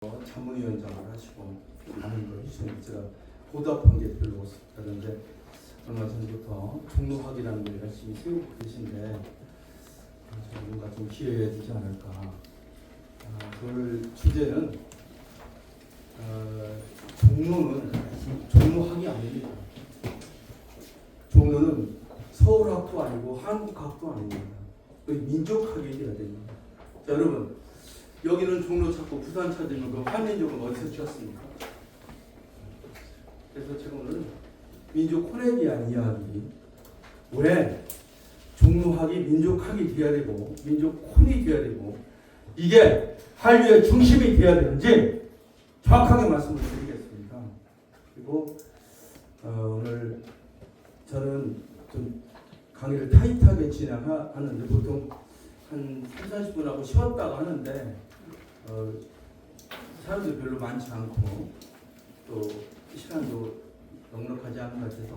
자문위원장을 하시고 많은 걸 해주셨는데 제가 보답한 게 별로 없었다는데 얼마 전부터 종로학이라는 걸 열심히 세우고 계신데 뭔가 좀 기회가 되지 않을까. 그 주제는 종로는 종로학이 아닙니다. 종로는 서울학도 아니고 한국학도 아닙니다. 민족학이 되어야 됩니다. 자, 여러분 여기는 종로 찾고 부산 찾으면 그 한민족은 어디서 지었습니까? 그래서 제가 오늘 민족 혼에 대한 이야기, 왜 종로학이 민족학이 되어야 되고 민족 혼이 되어야 되고 이게 한류의 중심이 되어야 되는지 정확하게 말씀을 드리겠습니다. 그리고 오늘 저는 좀 강의를 타이트하게 진행하는데 보통 한 30, 40분 하고 쉬었다가 하는데 사람들이 별로 많지 않고 또 시간도 넉넉하지 않은 것 같아서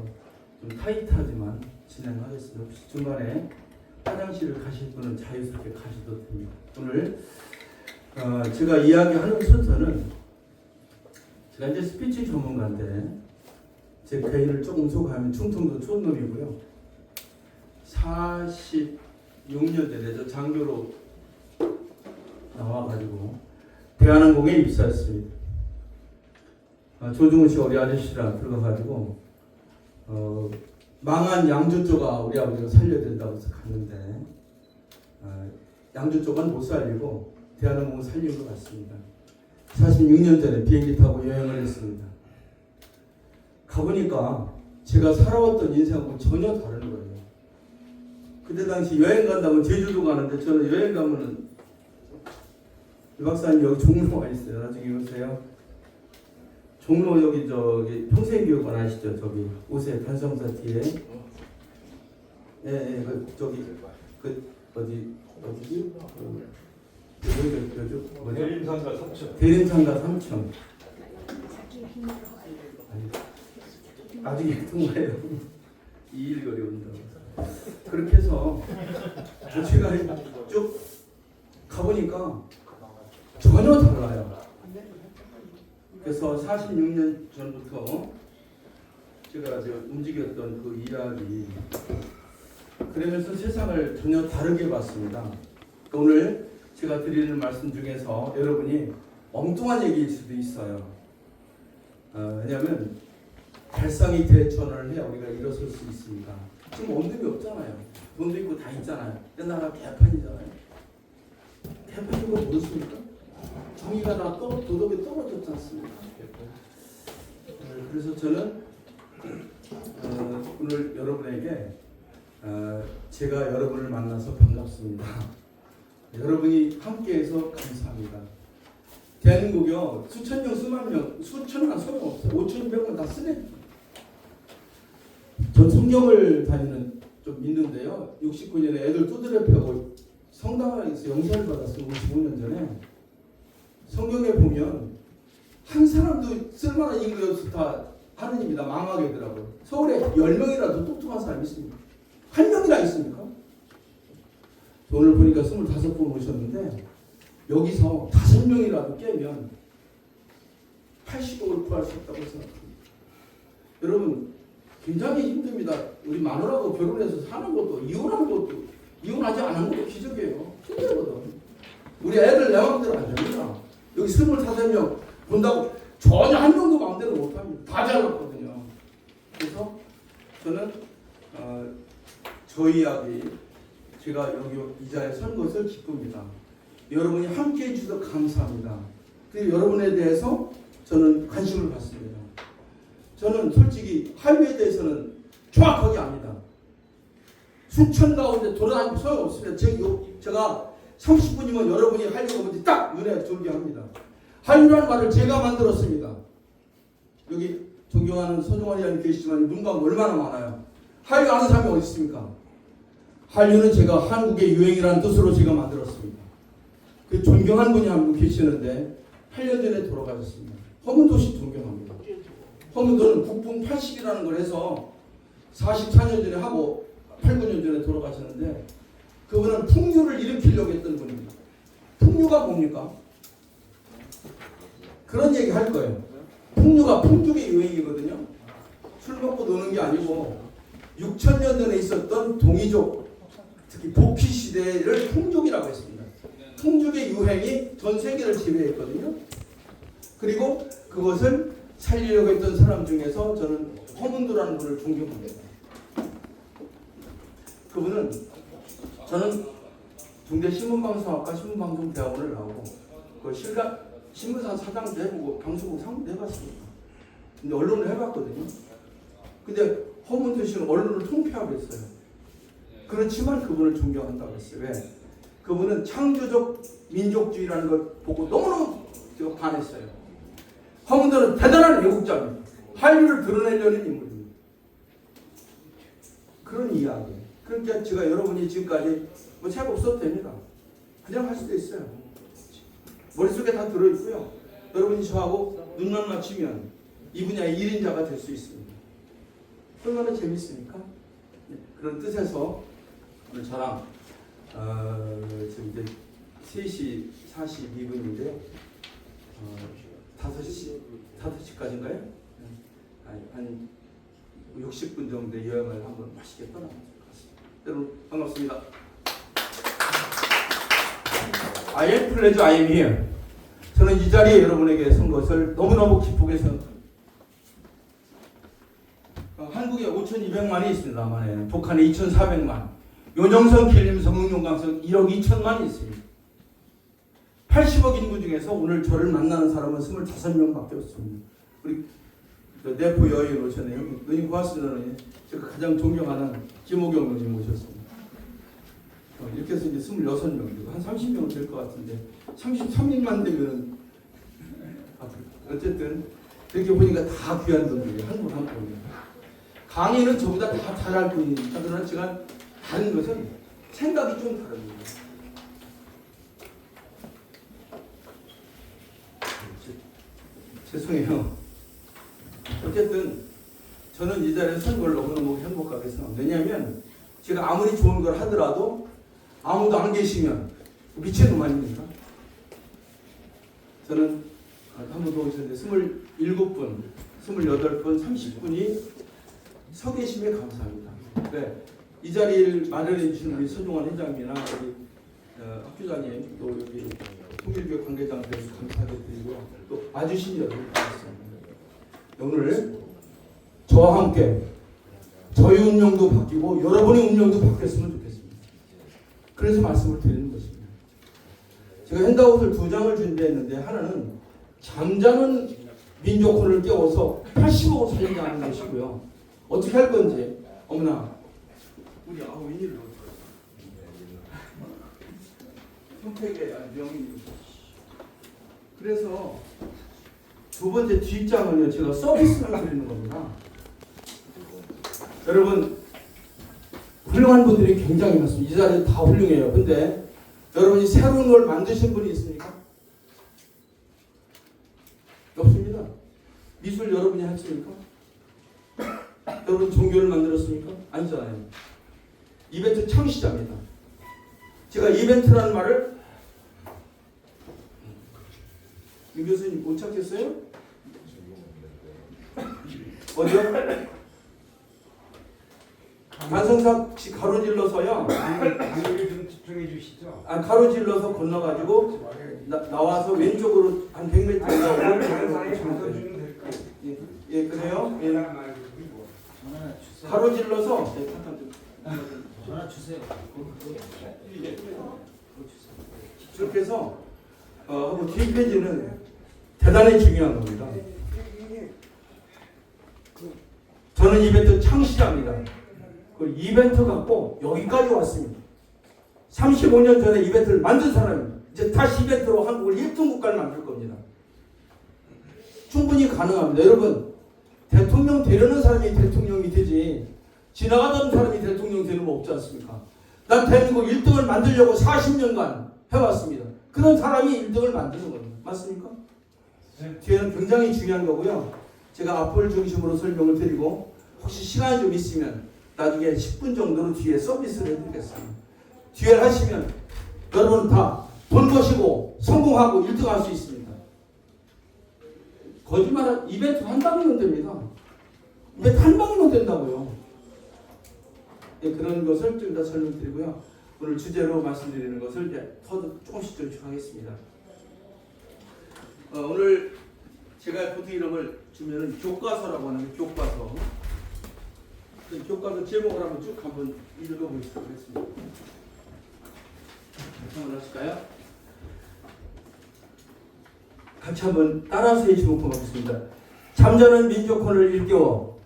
좀 타이트하지만 진행하겠습니다. 혹시 중간에 화장실을 가실 분은 자유스럽게 가셔도 됩니다. 오늘 제가 이야기하는 순서는 제가 이제 스피치 전문가인데 제 개인을 조금 소개하면 충청도 촌놈이고요. 46년 전에 저 장교로 나와가지고 대한항공에 입사했습니다. 조중훈 씨 우리 아저씨랑 들어가가지고 망한 양주조가 우리 아버지가 살려야 된다고 해서 갔는데 양주조가 못 살리고 대한항공을 살린 것 같습니다. 46년 전에 비행기 타고 여행을 했습니다. 가보니까 제가 살아왔던 인생하고 전혀 다른 거예요. 그때 당시 여행 간다면 제주도 가는데 저는 여행 가면은 이 박사님 여기 종로가 있어요. 나중에 오세요. 종로 여기 저기 평생교육원 아시죠? 저기 오세 단성사 뒤에. 예, 그 저기 그 어디지? 여기 대림상가 3층. 대림상가 3층. 나중에 통화해요. 2일거리 온다고. 그렇게 해서 제가 쭉 가보니까 전혀 달라요. 그래서 46년 전부터 제가 움직였던 그 이야기, 그러면서 세상을 전혀 다르게 봤습니다. 오늘 제가 드리는 말씀 중에서 여러분이 엉뚱한 얘기일 수도 있어요. 왜냐하면 발상이 대천을 해야 우리가 일어설 수 있습니다. 지금 원금이 없잖아요. 돈도 있고 다 있잖아요. 옛날에 개판이잖아요. 개판인 거 모르십니까? 정의가 다 도덕이 떨어졌지 않습니까? 그래서 저는 오늘 여러분에게 제가 여러분을 만나서 반갑습니다. 여러분이 함께해서 감사합니다. 대한민국이요, 수천 명, 수만 명, 수천만 소용없어요. 5천, 600만 다 쓰네. 전 성경을 다니는 좀 믿는데요. 69년에 애들 두드려 패고 성당에서 영사를 받았어요. 55년 전에. 성경에 보면 한 사람도 쓸만한 인물이 없어 다 하느님이 다 망하게 하더라고요. 서울에 10명이라도 똑똑한 사람이 있습니까? 한 명이나 있습니까? 오늘 보니까 25분 오셨는데 여기서 5명이라도 깨면 80억을 구할 수 있다고 생각합니다. 여러분 굉장히 힘듭니다. 우리 마누라하고 결혼해서 사는 것도 이혼하는 것도 이혼하지 않은 것도 기적이에요. 힘들거든. 우리 애들 내 마음대로 안 됩니다. 여기 25명 본다고 전혀 한 명도 마음대로 못합니다. 다 잘났거든요. 그래서 저는 저 이야기 제가 여기 이 자리에 선 것을 기쁩니다. 여러분이 함께해 주셔서 감사합니다. 그리고 여러분에 대해서 저는 관심을 갖습니다. 저는 솔직히 한류에 대해서는 정확하게 압니다. 수천 가운데 돌아다니고 소용없습니다. 제가 30분이면 여러분이 한류가 뭔지 딱 눈에 들게 합니다. 한류라는 말을 제가 만들었습니다. 여기 존경하는 서종환이라는 계시지만 눈감 얼마나 많아요. 한류 아는 사람이 어디 있습니까? 한류는 제가 한국의 유행이라는 뜻으로 제가 만들었습니다. 그 존경한 분이 한 분 계시는데 8년 전에 돌아가셨습니다. 허문도 씨 존경합니다. 허문도는 국풍 80이라는 걸 해서 44년 전에 하고 8, 9년 전에 돌아가셨는데 그분은 풍류를 일으키려고 했던 분입니다. 풍류가 뭡니까? 그런 얘기 할 거예요. 풍류가 풍죽의 유행이거든요. 술 먹고 노는 게 아니고 6,000년 전에 있었던 동이족, 특히 복희 시대를 풍죽이라고 했습니다. 풍죽의 유행이 전 세계를 지배했거든요. 그리고 그것을 살리려고 했던 사람 중에서 저는 허문도라는 분을 존경합니다. 그분은 저는 중대 신문방송학과 신문방송대학원을 나오고 그 신문사 사장도 해보고 방송국 상무도 해봤습니다. 근데 언론을 해봤거든요. 근데 허문도 씨는 언론을 통폐하고 했어요. 그렇지만 그분을 존경한다고 했어요. 왜? 그분은 창조적 민족주의라는 걸 보고 너무너무 제가 반했어요. 허문도는 대단한 애국자입니다. 한류를 드러내려는 인물입니다. 그런 이야기. 그러니까 제가 여러분이 지금까지 뭐 책 없어도 됩니다. 그냥 할 수도 있어요. 머릿속에 다 들어있고요. 여러분이 저하고 눈만 맞추면 이 분야의 1인자가 될 수 있습니다. 얼마나 재밌습니까? 네, 그런 뜻에서 오늘 저랑 지금 이제 3시 42분인데요. 5시까지인가요? 한 60분 정도의 여행을 한번 맛있게 떠나보도록 하겠습니다. 여러분 반갑습니다. I am pleased I am here. 저는 이 자리에 여러분에게 선 것을 너무너무 기쁘게 생각합니다. 한국에 5,200만이 있습니다만 북한에 2,400만, 요정성, 길림성, 응용강성 1억 2천만이 있습니다. 80억 인구 중에서 오늘 저를 만나는 사람은 25명밖에 없습니다. 우리 내포 여인 오셨네요. 누님 고맙습니다. 누님. 제가 가장 존경하는 김호경 누님 오셨습니다. 이렇게 해서 이제 26명, 한 30명 될 것 같은데 33명만 되면 어쨌든 이렇게 보니까 다 귀한 분들이에요. 한 분 한 분. 강의는 저보다 다 잘할 분이니까 그러나 제가 다른 것은 생각이 좀 다릅니다. 죄송해요. 어쨌든 저는 이 자리에 선 걸 너무너무 행복하게 생각합니다. 왜냐하면 제가 아무리 좋은 걸 하더라도 아무도 안 계시면 미친놈 아닙니까? 저는 한 번 더 오셨는데 27분, 28분, 30분이 서 계심에 감사합니다. 네, 이 자리를 마련해 주신 우리 손종환 회장님이나 우리 학교장님 또 여기 통일교 관계자분들 감사드리고요. 또 와주신 여러분 고맙습니다. 오늘 저와 함께 저희 운명도 바뀌고 여러분의 운명도 바뀌었으면 좋겠습니다. 그래서 말씀을 드리는 것입니다. 제가 핸드아웃을 2장을 준비했는데 하나는 잠자는 민족혼을 깨워서 80억을 살리자는 것이고요. 어떻게 할 건지 어머나 우리 웬일로 선택의 명이 그래서 두 번째 뒷장은요 제가 서비스를 드리는 겁니다. 여러분 훌륭한 분들이 굉장히 많습니다. 이 자리에 다 훌륭해요. 근데 여러분이 새로운 걸 만드신 분이 있습니까? 없습니다. 미술 여러분이 했습니까? 여러분 종교를 만들었습니까? 아니잖아요. 이벤트 창시자입니다. 제가 이벤트라는 말을 유 교수님 못 찾겠어요? 어디요? 간성삭 가로질러서요. 강의를 좀 집중해 주시죠. 가로질러서 건너가지고 나와서 왼쪽으로 한 100m 강사에 받아주면 될 거예요. 예, 그래요? 예. 전화 주세요. 가로질러서 전화 주세요. 그렇게 해서 하고 뒷페이지는 대단히 중요한 겁니다. 저는 이벤트 창시자입니다. 그 이벤트 갖고 여기까지 왔습니다. 35년 전에 이벤트를 만든 사람입니다. 이제 다시 이벤트로 한국을 1등 국가를 만들 겁니다. 충분히 가능합니다. 여러분 대통령 되려는 사람이 대통령이 되지 지나가던 사람이 대통령 되는 거 없지 않습니까? 난 대한민국 1등을 만들려고 40년간 해왔습니다. 그런 사람이 1등을 만드는 겁니다. 맞습니까? 네. 뒤에는 굉장히 중요한 거고요. 제가 앞을 중심으로 설명을 드리고 혹시 시간이 좀 있으면 나중에 10분 정도로 뒤에 서비스를 해드리겠습니다. 뒤에 하시면 여러분 다 돈 버시고 성공하고 1등 할 수 있습니다. 거짓말 이벤트 한 방이면 됩니다. 이벤트 한 방이면 된다고요. 예, 그런 것을 좀 더 설명드리고요. 오늘 주제로 말씀드리는 것을 이제 조금씩 하겠습니다. 오늘 제가 보통 이름을 주면은 교과서라고 하는 교과서. 그 교과서 제목을 한번 쭉 한번 읽어보도록 하겠습니다. 한번 하실까요? 같이 한번 따라서 해주시면 고맙겠습니다. 잠자는 민족혼을 일깨워.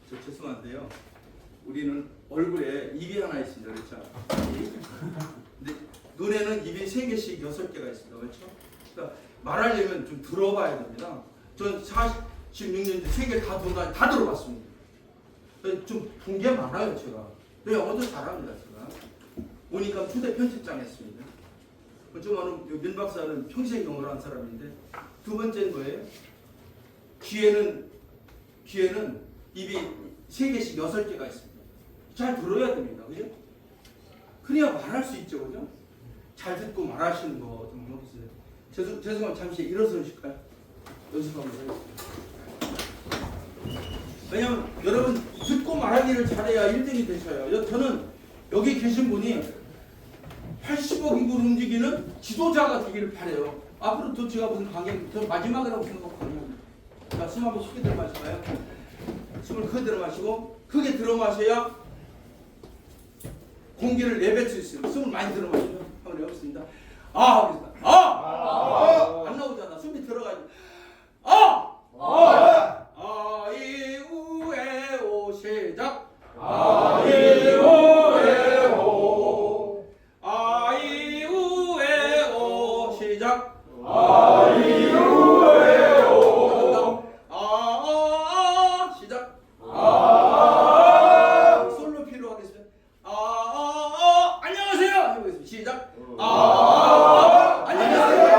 저 죄송한데요. 우리는 얼굴에 입이 하나 있습니다. 그렇죠? 근데 눈에는 입이 3개씩 6개가 있습니다. 그렇죠? 그러니까 말하려면 좀 들어봐야 됩니다. 전 46년 3개 다 들어봤습니다. 좀 본 게 많아요, 제가. 영어도 잘합니다, 제가. 오니까 초대 편집장 했습니다. 좀 민 박사는 평생 영어를 한 사람인데 두 번째는 뭐예요? 귀에는 입이 3개씩 6개가 있습니다. 잘 들어야 됩니다. 그죠? 그래야 말할 수 있죠. 그죠? 잘 듣고 말하시는 거 좀 해보세요. 죄송하면 잠시 일어서실까요? 연습하면서 하겠습니다. 왜냐면 여러분 듣고 말하기를 잘해야 1등이 되셔요. 저는 여기 계신 분이 80억 인구를 움직이는 지도자가 되기를 바래요. 앞으로 또 제가 무슨 강연, 저 마지막이라고 생각하거든요. 자, 숨 한번 쉽게 들어 마실까요? 숨을 크게 들어 마시고, 크게 들어 마셔야 공기를 내뱉을 수 있어요. 숨을 많이 들어 마시면 한번 해보겠습니다. 하겠습니다. 안 나오잖아. 숨이 들어가야지. 아이우에오 시작. 아이우에오 시작. 시작. 솔로 피로 하겠습니다. 안녕하세요. 해보겠습니다. 시작. 안녕하세요.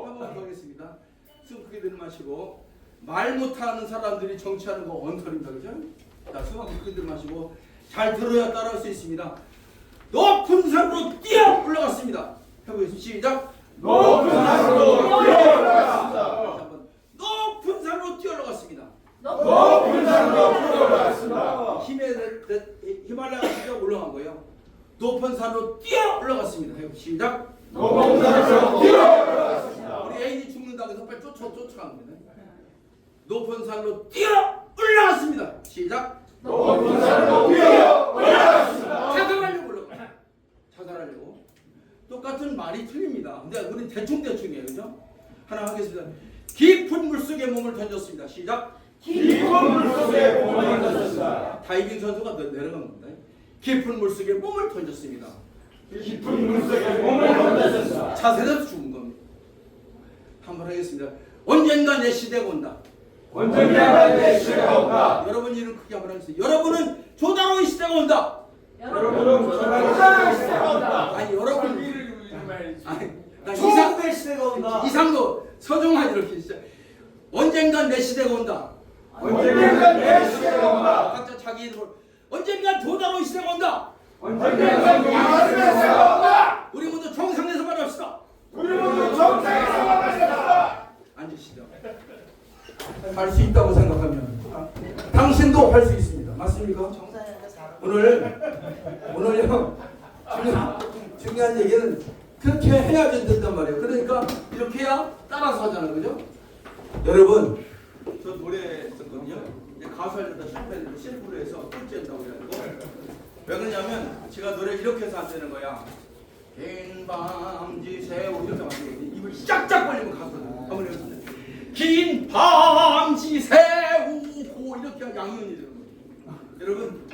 한번 더 하겠습니다. 숨 크게 들이마시고. 말 못하는 사람들이 정치하는 거 언털입니다. 그죠? 자, 숨 한번 크게 들이마시고. 잘 들어야 따라할 수 있습니다. 높은 산으로 뛰어 올라갔습니다. 해보겠습니다. 시작. 높은 산으로 뛰어 올라갔습니다. 높은 산으로 뛰어 올라갔습니다. 높은 산으로 뛰어 올라갔습니다. 히말라야 산으로 올라간 거예요. 높은 산으로 뛰어 올라갔습니다. 해보겠습니다. 시작. 높은 산으로 뛰어 올라갔습니다. 우리 애인이 죽는다고 해서 빨리 쫓아간 거네. 높은 산으로 뛰어 올라갔습니다. 시작. 높은 산으로 뛰어 올라갔습니다. 자살하려고 올라가. 자살하려고. 똑같은 말이 틀립니다. 근데 우리는 대충이에요. 그죠? 하나 하겠습니다. 깊은 물속에 몸을 던졌습니다. 시작. 깊은 물속에 몸을 던졌습니다. 다이빙 선수가 내려간 겁니다. 깊은 물속에 몸을 던졌습니다. 깊은 물속에 몸을 던졌습니다. 자살해서 죽은 겁니다. 한번 하겠습니다. 언젠가 내 시대가 온다. 언젠가 내 시대가 온다. 여러분 이름 크게 한번 하겠습니다. 여러분은 조다로의 시대가 온다. 여러분은 조다로의 시대가 온다. 아니 여러분 나 천국의 시대가 온다. 이상도 서정환 이렇게 진짜 언젠가 내 시대가 온다. 언젠가 내 시대가 온다. 각자 자기 이름을 언젠가 조다로의 시대가 온다. 언젠가 내 시대가 온다. 우리 모두 정상에서 말합시다. 우리 모두 정상에서 만납시다. 앉으시죠. 할 수 있다고 생각하면 당신도 할 수 있습니다. 맞습니까? 오늘요 중요한 얘기는 그렇게 해야지 된단 말이에요. 그러니까 이렇게 해야 따라서 하잖아요. 그죠? 여러분 저 노래 했었거든요. 이제 가수 하려다 실패했는데 실패로 해서 꼴찌한다고 그래가지고 왜 그러냐면 제가 노래 이렇게 해서 안 되는 거야. 긴 밤지새우 이렇게 만들거든요. 입을 쫙쫙 벌리면 가거든요. 한번 해보세요. 긴 밤지새우 이렇게 양면이 되는 거예요. 여러분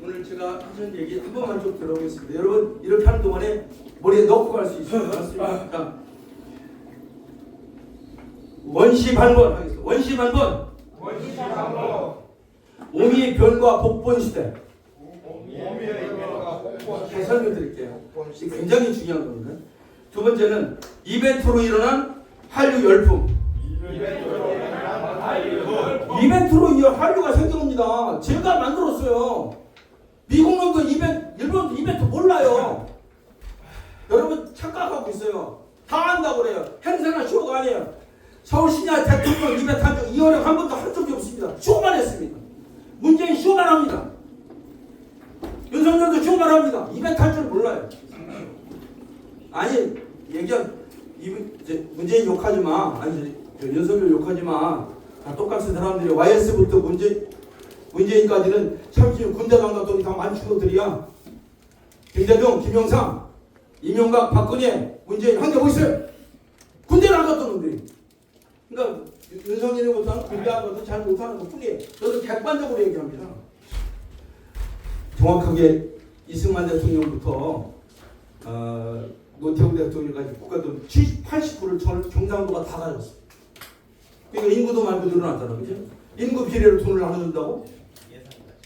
오늘 제가 하신 얘기 한 번만 좀 들어보겠습니다. 여러분 이렇게 하는 동안에 머리에 넣고 갈 수 있어요. 맞습니까? 원시 반번 하겠습니다. 원시 반번. 오미 변과 복본 시대. 설명드릴게요. 이게 굉장히 중요한 겁니다. 두 번째는 이벤트로 일어난 한류 열풍. 이벤트로 이 한류가 생긴 겁니다. 제가 만들었어요. 미국 놈도 일본도 이벤트 몰라요. 여러분 착각하고 있어요. 다 한다고 그래요. 행사나 쇼가 아니에요. 서울시냐 대통령 입에 탄 적 2월에 한 번도 한 적이 없습니다. 쇼만 했습니다. 문재인 쇼만 합니다. 윤석열도 쇼만 합니다. 입에 탈 줄 몰라요. 아니 얘기한 문재인 욕하지 마. 아니 윤석열 욕하지 마. 다 똑같은 사람들이 YS부터 문재인까지는 30년 군대 간 것들이 다 만취도들이야. 김대중, 김영삼, 이명박, 박근혜, 문재인 한 게 뭐 있어요? 군대를 안 갔던 놈들이. 그러니까 윤석열이 못하는 군대 안 가도 잘 못하는 것 뿐이에요. 저도 객관적으로 얘기합니다. 정확하게 이승만 대통령부터 노태우 대통령까지 국가돈 80%를 경상도가 다 가졌어. 그러니까 인구도 말고 늘어났잖아, 그죠? 인구 비례로 돈을 나눠준다고?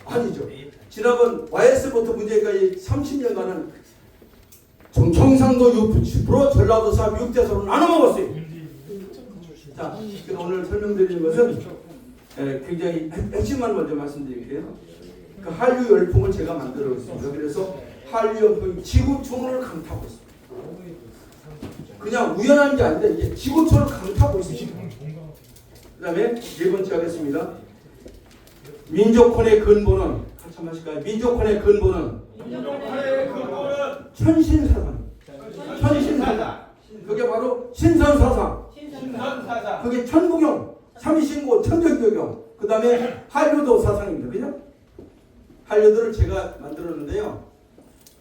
아니죠. 지난번 YS부터 문재인까지 30년간은 경상도 60%, 전라도 6대서로 나눠 먹었어요. 자, 오늘 설명드리는 것은 굉장히 핵심만 먼저 말씀드릴게요. 그 한류 열풍을 제가 만들어 있습니다. 그래서 한류 열풍이 지구촌을 강타하고 있습니다. 그냥 우연한 게 아니라 이게 지구촌을 강타하고 있습니다. 그 다음에 네 번째 하겠습니다. 민족혼의 근본은 같이 한번 하실까요? 민족혼의 근본은 천신사상. 천신사상. 그게 바로 신선사상. 그게 천부경, 삼신고, 천정교경. 그 다음에 한류도 사상입니다. 그죠? 한류들을 제가 만들었는데요.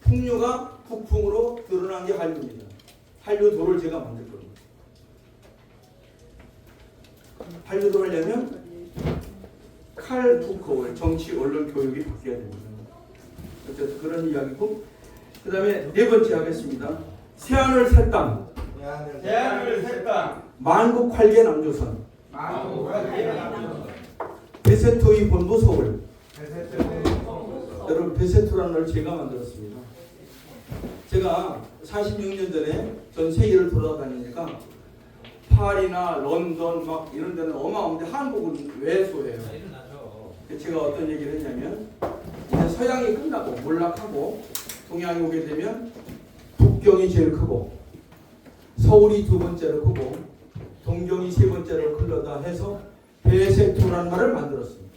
풍류가 북풍으로 드러난 게 한류입니다. 한류도를 제가 만들 겁니다. 한류도 하려면 칼북커 정치 언론 교육이 바뀌어야 됩니다. 어쨌든 그런 이야기고, 그 다음에 네 번째 하겠습니다. 세안을 샜당, 만국 활계 남조선, 베세토의 본부 서울. 여러분 베세토라는 걸 제가 만들었습니다. 제가 46년 전에 전 세계를 돌아다니니까 파리나 런던 막 이런 데는 어마어마한데 한국은 왜소해요. 제가 어떤 얘기를 했냐면 이제 서양이 끝나고 몰락하고 동양이 오게 되면 북경이 제일 크고 서울이 두 번째로 크고 동경이 세 번째로 클러다 해서 베세토라는 말을 만들었습니다.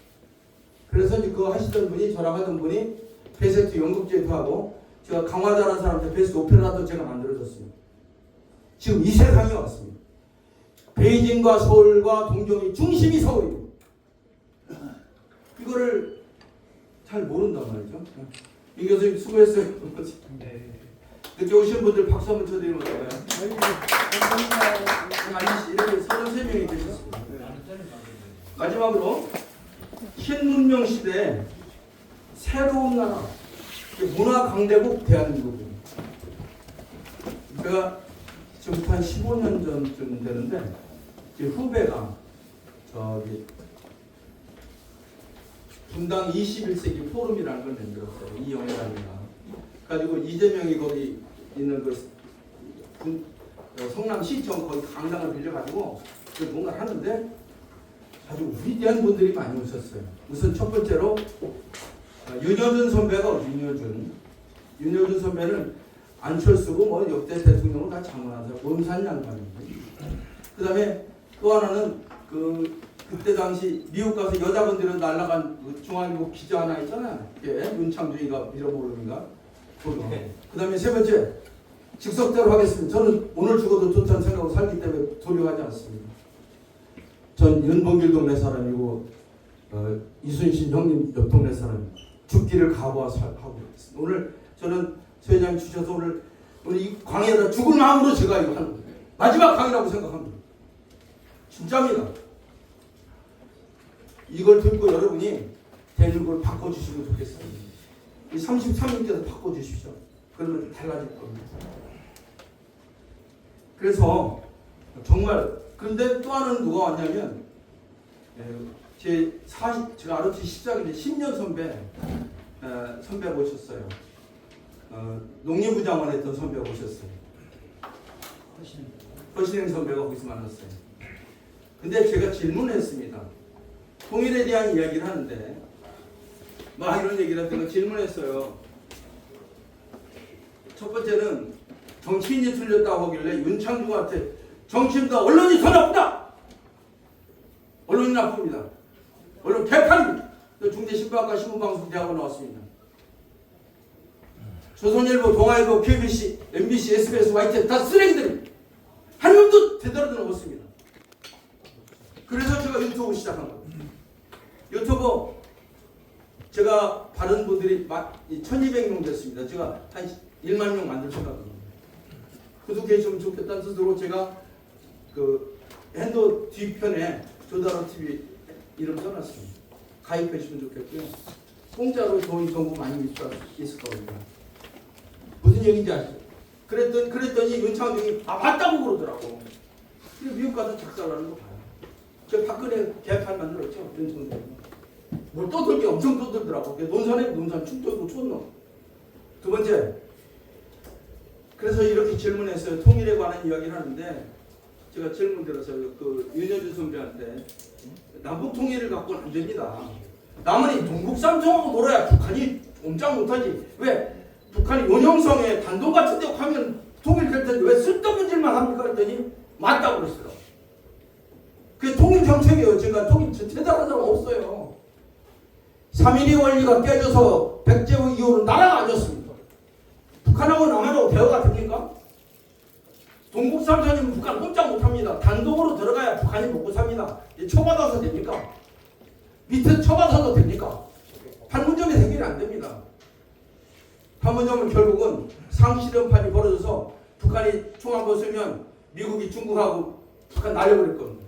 그래서 이제 그거 하시던 분이 저랑 하던 분이 베세토 연극제도 하고 제가 강화자라는 사람한테 베세토 오페라도 제가 만들어줬습니다. 지금 이 세상이 왔습니다. 베이징과 서울과 동경의 중심이 서울입니다. 이거를 잘 모른단 말이죠. 이 교수님 수고했어요. 늦게 오신 분들 박수 한번 쳐드리면 어떨까요? 이렇게 33명이 계셨습니다. 마지막으로 신문명 시대에 새로운 나라 문화 강대국 대한민국입니다. 제가 지금부터 한 15년 전쯤 되는데 제 후배가 저기 분당 21세기 포럼이라는 걸 만들었어요. 이영애라니까. 가지고 이재명이 거기 있는 성남시청 거기 강당을 빌려가지고 뭔가를 하는데 아주 위대한 분들이 많이 오셨어요. 우선 첫 번째로 윤여준 선배가 윤여준 선배는 안철수고 뭐 역대 대통령을 다 장관하세요. 원산 양반입니다. 그 다음에 또 하나는 그때 당시 미국 가서 여자분들은 날라간 중앙일보 기자 하나 있잖아요. 윤창준이가 잃어버린가. 그 다음에 세 번째 직속대로 하겠습니다. 저는 오늘 죽어도 좋다는 생각으로 살기 때문에 도려하지 않습니다. 전 윤봉길 동네 사람이고 이순신 형님 옆 동네 사람 죽기를 각오하고 하고 있습니다. 오늘 저는 소회장님 주셔서 오늘 이 강의에다 죽을 마음으로 제가 이거 하는 거예요. 마지막 강의라고 생각합니다. 진짜입니다. 이걸 듣고 여러분이 대한민국을 바꿔주시면 좋겠어요. 이 33인께서 바꿔주십시오. 그러면 달라질 겁니다. 그래서 정말 그런데 또 하나는 누가 왔냐면 제가 아르티 14기 10년 선배 모셨어요. 농림부 장관 했던 선배가 오셨어요. 허신행 선배가 거기서 만났어요. 근데 제가 질문했습니다. 통일에 대한 이야기를 하는데 막 이런 얘기를 하다가 질문했어요. 첫 번째는 정치인이 틀렸다고 하길래 윤창중한테 정치인보다 언론이 더 나쁘다. 언론이 나쁩니다. 언론 개판입니다. 중대신문학과 신문방송대학원 나왔습니다. 조선일보, 동아일보, KBC, MBC, SBS, YTN 다 쓰레기들입니다. 한 놈도 되돌아도 없습니다. 그래서 제가 유튜브 시작한 겁니다. 유튜브 제가 받은 분들이 1200명 됐습니다. 제가 한 1만 명 만들 생각입니다. 구독해주시면 좋겠다는 뜻으로 제가 그 핸드 뒤편에 조다로 TV 이름 써놨습니다. 가입해주시면 좋겠고요. 공짜로 좋은 정보 많이 있을 거거든요. 무슨 얘기인지 아시죠? 그랬더니 윤창중이 맞다고 그러더라고. 그래 미국 가서 작살나는 거 봐요. 저 박근혜 개판 만들었죠. 윤창중이. 뭘 떠들게 엄청 떠들더라고. 논산 충청도 촌놈. 두 번째, 그래서 이렇게 질문했어요. 통일에 관한 이야기를 하는데 제가 질문 들어서 그 윤여준 선배한테 남북 통일을 갖고는 안 됩니다. 남한이 동북삼성하고 놀아야 북한이 옴짝 못하지. 왜? 북한이 원형성에 단독 같은 데 가면 통일될 텐데 왜 쓸데없는 질만 합니까? 그랬더니 맞다고 그랬어요. 그게 통일 정책이에요. 제가 통일 대단한 사람 없어요. 3.1의 원리가 깨져서 백제후 이후로 나라가 아니었습니다. 북한하고 남한하고 대화가 됩니까? 동북삼선이면 북한 꼼짝 못합니다. 단독으로 들어가야 북한이 먹고 삽니다. 쳐받아서 됩니까? 밑에 쳐받아서 됩니까? 판문점이 해결이 안 됩니다. 판문점은 결국은 상실험판이 벌어져서 북한이 총 한 번 쓰면 미국이 중국하고 북한 날려버릴 겁니다.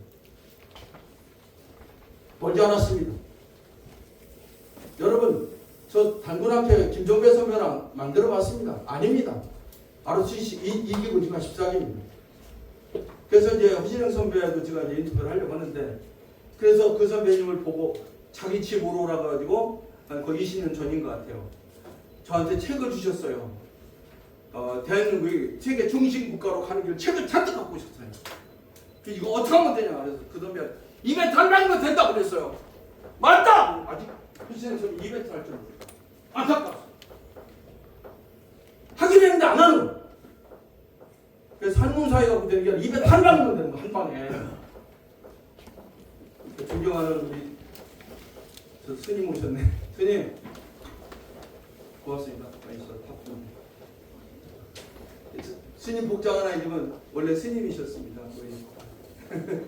멀지 않았습니다. 여러분, 저 단군학회 김종배 선배랑 만들어봤습니다. 아닙니다. ROC 이기고 지금 14기입니다. 그래서 이제 허진영 선배도 제가 이제 인터뷰를 하려고 하는데, 그래서 그 선배님을 보고 자기 집 오로라 가지고 거의 20년 전인 것 같아요. 저한테 책을 주셨어요. 대한민국이 세계 중심 국가로 가는 길 책을 잔뜩 갖고 오셨어요. 이거 어떻게 하면 되냐 그래서 그 선배 이벤트 한다면 된다 그랬어요. 맞다. 아직 허진영 선배 이벤트 할 줄 모르겠어요. 안타깝습니다. 하긴 했는데 안 하는 거예요. 그래서 한문사회가 되는 게 입에 한 방이면 되는 거, 한 방에. 존경하는 우리 저 스님 오셨네. 스님 고맙습니다. 스님 복장 하나 입으면 원래 스님이셨습니다.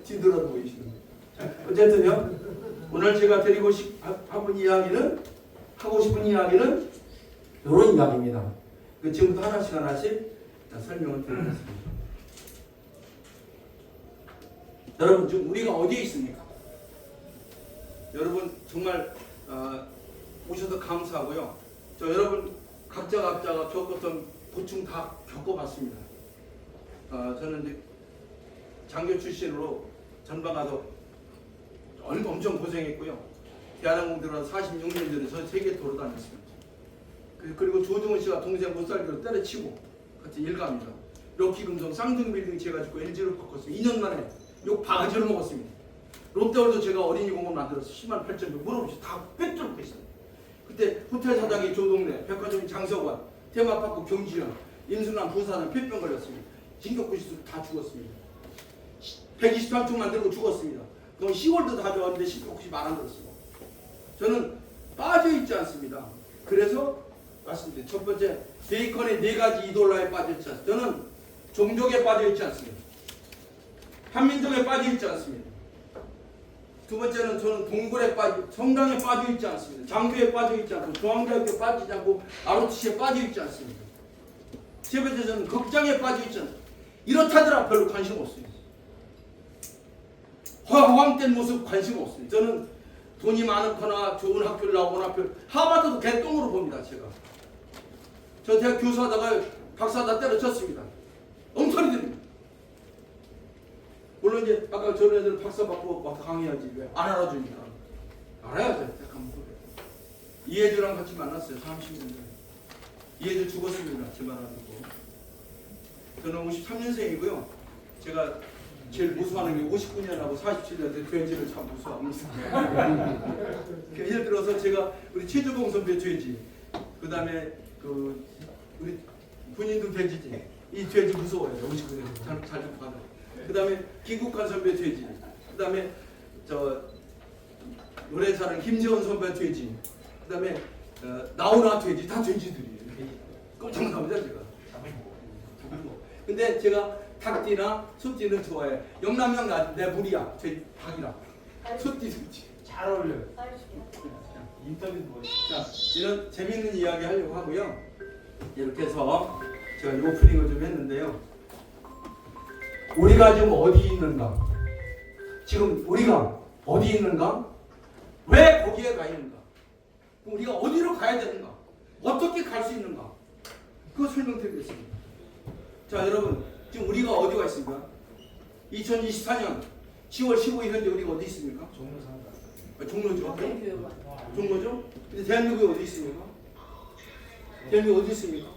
뒤돌아 보이시는. 어쨌든요, 오늘 제가 하고 싶은 이야기는 이런 이야기입니다. 지금부터 하나씩 설명을 드리겠습니다. 여러분, 지금 우리가 어디에 있습니까? 여러분 정말 오셔서 감사하고요. 저 여러분 각자가 겪었던 고충 다 겪어봤습니다. 저는 이제 장교 출신으로 전방 가서 엄청 고생했고요. 대한항공 들어와서 46년 전에 전 세계 돌아다녔습니다. 그리고 조정은 씨가 동생 못 살기로 때려치고 같이 일갑니다. 럭키금속 쌍둥이빌딩 제가 짓고 LG로 바꿨습니다. 2년 만에 욕 바가지로 먹었습니다. 롯데월드 제가 어린이 공원 만들어서 10만 8천 명 물어보시 다 뺏겨놓고 있어요. 그때 호텔 사장이 조동래, 백화점이 장서관, 테마파크 경지현, 임순환 부산은 폐병 걸렸습니다. 진격구시도 다 죽었습니다. 123층 만들고 죽었습니다. 그럼 시골도 다 좋았는데 진격구시 말 안 들었습니다. 저는 빠져있지 않습니다. 그래서 말씀드려요. 첫 번째, 베이컨의 4가지 이돌라에 빠져있지 않습니다. 저는 종족에 빠져있지 않습니다. 한민족에 빠져있지 않습니다. 두 번째는 저는 동굴에 성당에 빠져있지 않습니다. 장교에 빠져있지 않고 중앙대학교에 빠지지 않고 ROTC에 빠져있지 않습니다. 세 번째, 저는 극장에 빠져있지 않습니다. 이렇다더라 별로 관심 없습니다. 허황된 모습 관심 없습니다. 저는 돈이 많거나 좋은 학교를 나오거나 하버드도 개똥으로 봅니다. 제가 저 대학 교수하다가 박사다 때려쳤습니다. 엉터리 됩니다. 물론 이제 아까 저런 애들 박사 받고 와서 강의하지 왜 안 알아주니까 알아야죠. 이혜주랑 같이 만났어요. 30년 전에. 이혜주 죽었습니다. 제 말 안 듣고. 저는 53년생이고요. 제가 제일 무서워하는 게 59년하고 47년대 돼지를 참 무서워합니다. 예를 들어서 제가 우리 최주봉 선배 돼지, 그 다음에 우리 군인도 돼지지. 이 돼지 무서워요. 59년 잘 좀 봐요. 그다음에 김국환 선배 돼지. 그다음에 저 노래사랑 김재원 선배 돼지. 그다음에 나훈아 돼지. 다 돼지들이에요. 깜짝 놀랍니다 제가. 근데 제가 닭띠나 소띠는 좋아해. 영남형 내 물이야. 제 닭이랑 소띠 소띠. 잘 어울려요. 인터뷰도 뭐. 자, 이런 재미있는 이야기 하려고 하고요. 이렇게 해서 제가 오프닝을 좀 했는데요. 우리가 지금 어디 있는가? 지금 우리가 어디 있는가? 왜 거기에 가 있는가? 우리가 어디로 가야 되는가? 어떻게 갈 수 있는가? 그거 설명드리겠습니다. 자, 여러분, 지금 우리가 어디가 있습니까? 2024년 10월 15일 현재 우리가 어디 있습니까? 종로죠. 종로죠? 근데 대한민국이 어디 있습니까? 대한민국 어디 있습니까?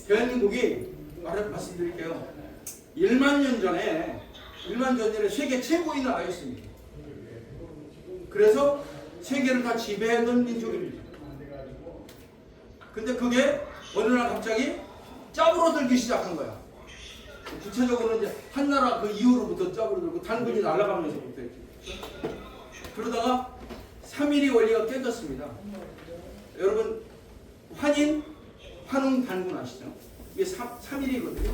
대한민국이 말씀드릴게요. 1만 년 전에 세계 최고의 나라였습니다. 그래서 세계를 다 지배했던 민족입니다. 근데 그게 어느 날 갑자기 짜부러들기 시작한 거야. 구체적으로는 이제 한나라 그 이후로부터 짜부러들고 단군이 날아가면서부터 이렇게. 그러다가 3.1이 원리가 깨졌습니다. 여러분 환인, 환웅, 단군 아시죠? 이게 3.1이거든요.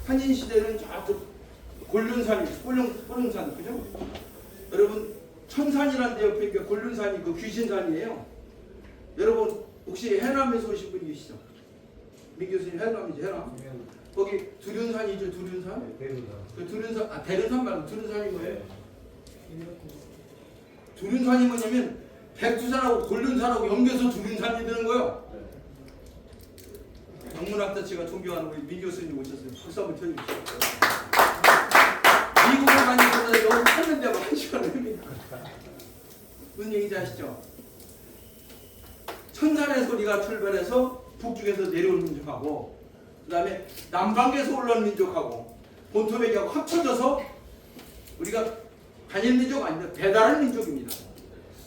환인 시대는 저쪽 곤륜산이, 곤륜산 그죠? 여러분 천산이라는 데 옆에 곤륜산이 그 귀신산이에요. 여러분 혹시 해남에서 오신 분 계시죠? 민 교수님 해남이죠, 해남. 거기 두륜산이죠, 두륜산. 그 두륜산, 대륜산 말고 두륜산이 뭐예요? 두륜산이 뭐냐면 백두산하고 곤륜산하고 연계해서 두륜산이 되는 거예요. 영문학자 제가 존경하는 우리 민 교수님 오셨어요. 박수 한번 쳐주십시오. 미국을 다니면서 여기 찾는 데만 1시간 걸립니다. 무슨 얘기인지 아시죠? 천산에서 우리가 출발해서 북쪽에서 내려오는 민족하고 그 다음에 남방에서 올라오는 민족하고 본토백하고 합쳐져서 우리가 단일 민족 아닙니다. 배다른 민족입니다.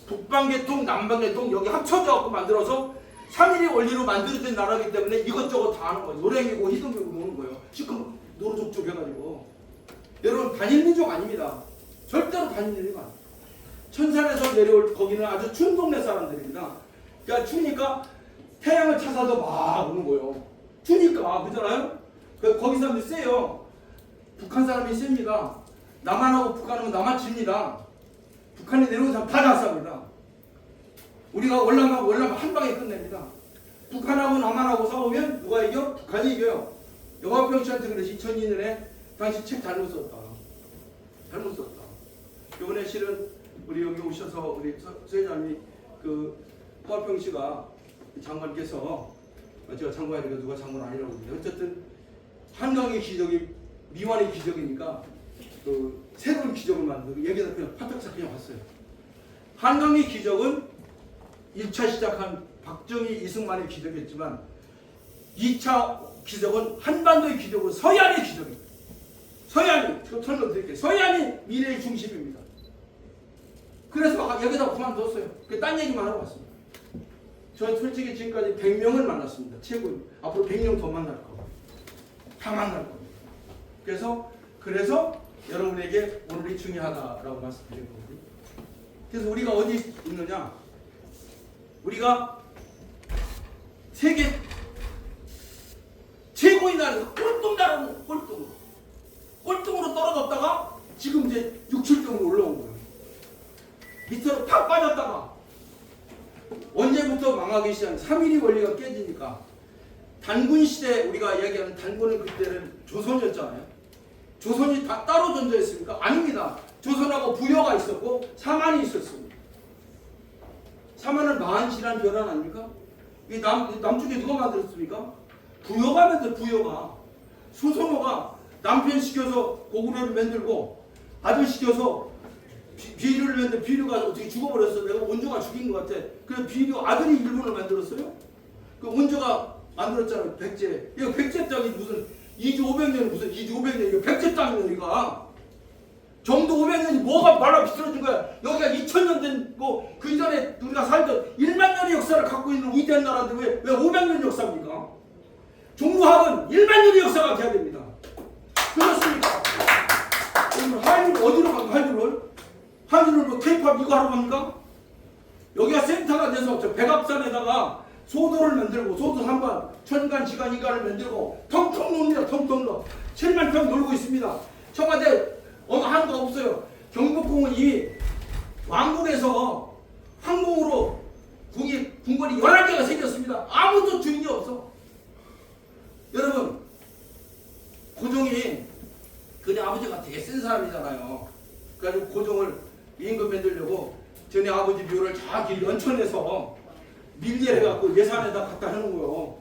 북방계통, 남방계통 여기 합쳐져서 만들어서 3.1이 원리로 만들어진 나라이기 때문에 이것저것 다 하는 거예요. 노랭이고 희동이고 노는 거예요. 시커먼 노루족족 해가지고. 여러분 단일 민족 아닙니다. 절대로 단일 민족 아닙니다. 천산에서 내려올 거기는 아주 추운 동네 사람들입니다. 그러니까 추우니까 태양을 찾아서 막 오는 거예요. 추우니까 그잖아요. 거기 사람들이 세요. 북한 사람이 셉니다. 남한하고 북한하고 남한 집니다. 북한에 내려온 사람 다 낫습니다. 우리가 월남하고 한 방에 끝냅니다. 북한하고 남한하고 싸우면 누가 이겨? 북한이 이겨요. 영화평 씨한테 그래서 2002년에 당시 책 잘못 썼다. 잘못 썼다. 이번에 실은 우리 여기 오셔서 우리 서회장님이 그 허평 씨가 장관께서 제가 장관이니까 누가 장관 아니라고 그러는데 어쨌든 한강의 기적이 미완의 기적이니까 그 새로운 기적을 만들고 여기다 그냥 파닥사 그냥 왔어요. 한강의 기적은 1차 시작한 박정희 이승만의 기적이었지만 2차 기적은 한반도의 기적은 서해안의 기적입니다. 서해안이 설명드릴게요. 서해안이 미래의 중심입니다. 그래서 여기다 그만뒀어요. 딴 얘기만 하고 왔습니다. 저는 솔직히 지금까지 100명을 만났습니다. 최고. 앞으로 100명 더 만날 겁니다. 다 만날 겁니다. 그래서 여러분에게 오늘이 중요하다라고 말씀드린 거거든요. 그래서 우리가 어디 있느냐? 우리가 세계 최고의 나라에서 꼴등다라는 꼴등으로 떨어졌다가 지금 이제 6, 7등으로 올라온 거예요. 밑으로 팍 빠졌다가 언제부터 망하기 시작한 3.1이 원리가 깨지니까 단군 시대 우리가 이야기하는 단군은 그때는 조선이었잖아요. 조선이 다 따로 존재했습니까? 아닙니다. 조선하고 부여가 있었고 사만이 있었습니다. 사만은 만시란 별안 아닙니까? 이 남쪽에 누가 만들었습니까? 부여가 만들었어요. 부여가. 소송호가 남편 시켜서 고구려를 만들고 아들 시켜서 비류를 만들 비류가 어떻게 죽어버렸어. 내가 원조가 죽인 것 같아. 그래서 비류 아들이 일본을 만들었어요. 그 원조가 만들었잖아요. 백제. 이거 백제 땅이 무슨 2주 500년 무슨 2주 500년 이거 백제 땅이네 이거. 정도 500년이 뭐가 말라 비틀어진 거야. 여기가 2000년 된 거 그 이전에 우리가 살던 1만 년의 역사를 갖고 있는 위대한 나라인데 왜 500년 역사입니까? 종로학은 일반적인 역사가 돼야 됩니다. 그렇습니까? 그러면 한일 어디로 가고 한일을 뭐 K-팝 이거 하러 갑니까? 여기가 센터가 돼서 저 백악산에다가 소도를 만들고 소도 3반 천간 지간 이간을 만들고 텅텅 놉니다. 텅텅 놉 7만 평 놀고 있습니다. 청와대 하는 거 없어요. 경복궁은 이미 왕궁에서 황궁으로 궁궐이 11개가 생겼습니다. 아무도 주인이 없어. 여러분 고종이 그네 아버지가 되게 센 사람이잖아요. 그래가지고 고종을 임금 만들려고 전에 아버지 묘를 저기 연천에서 밀리해갖고 예산에다 갖다 해놓은 거예요.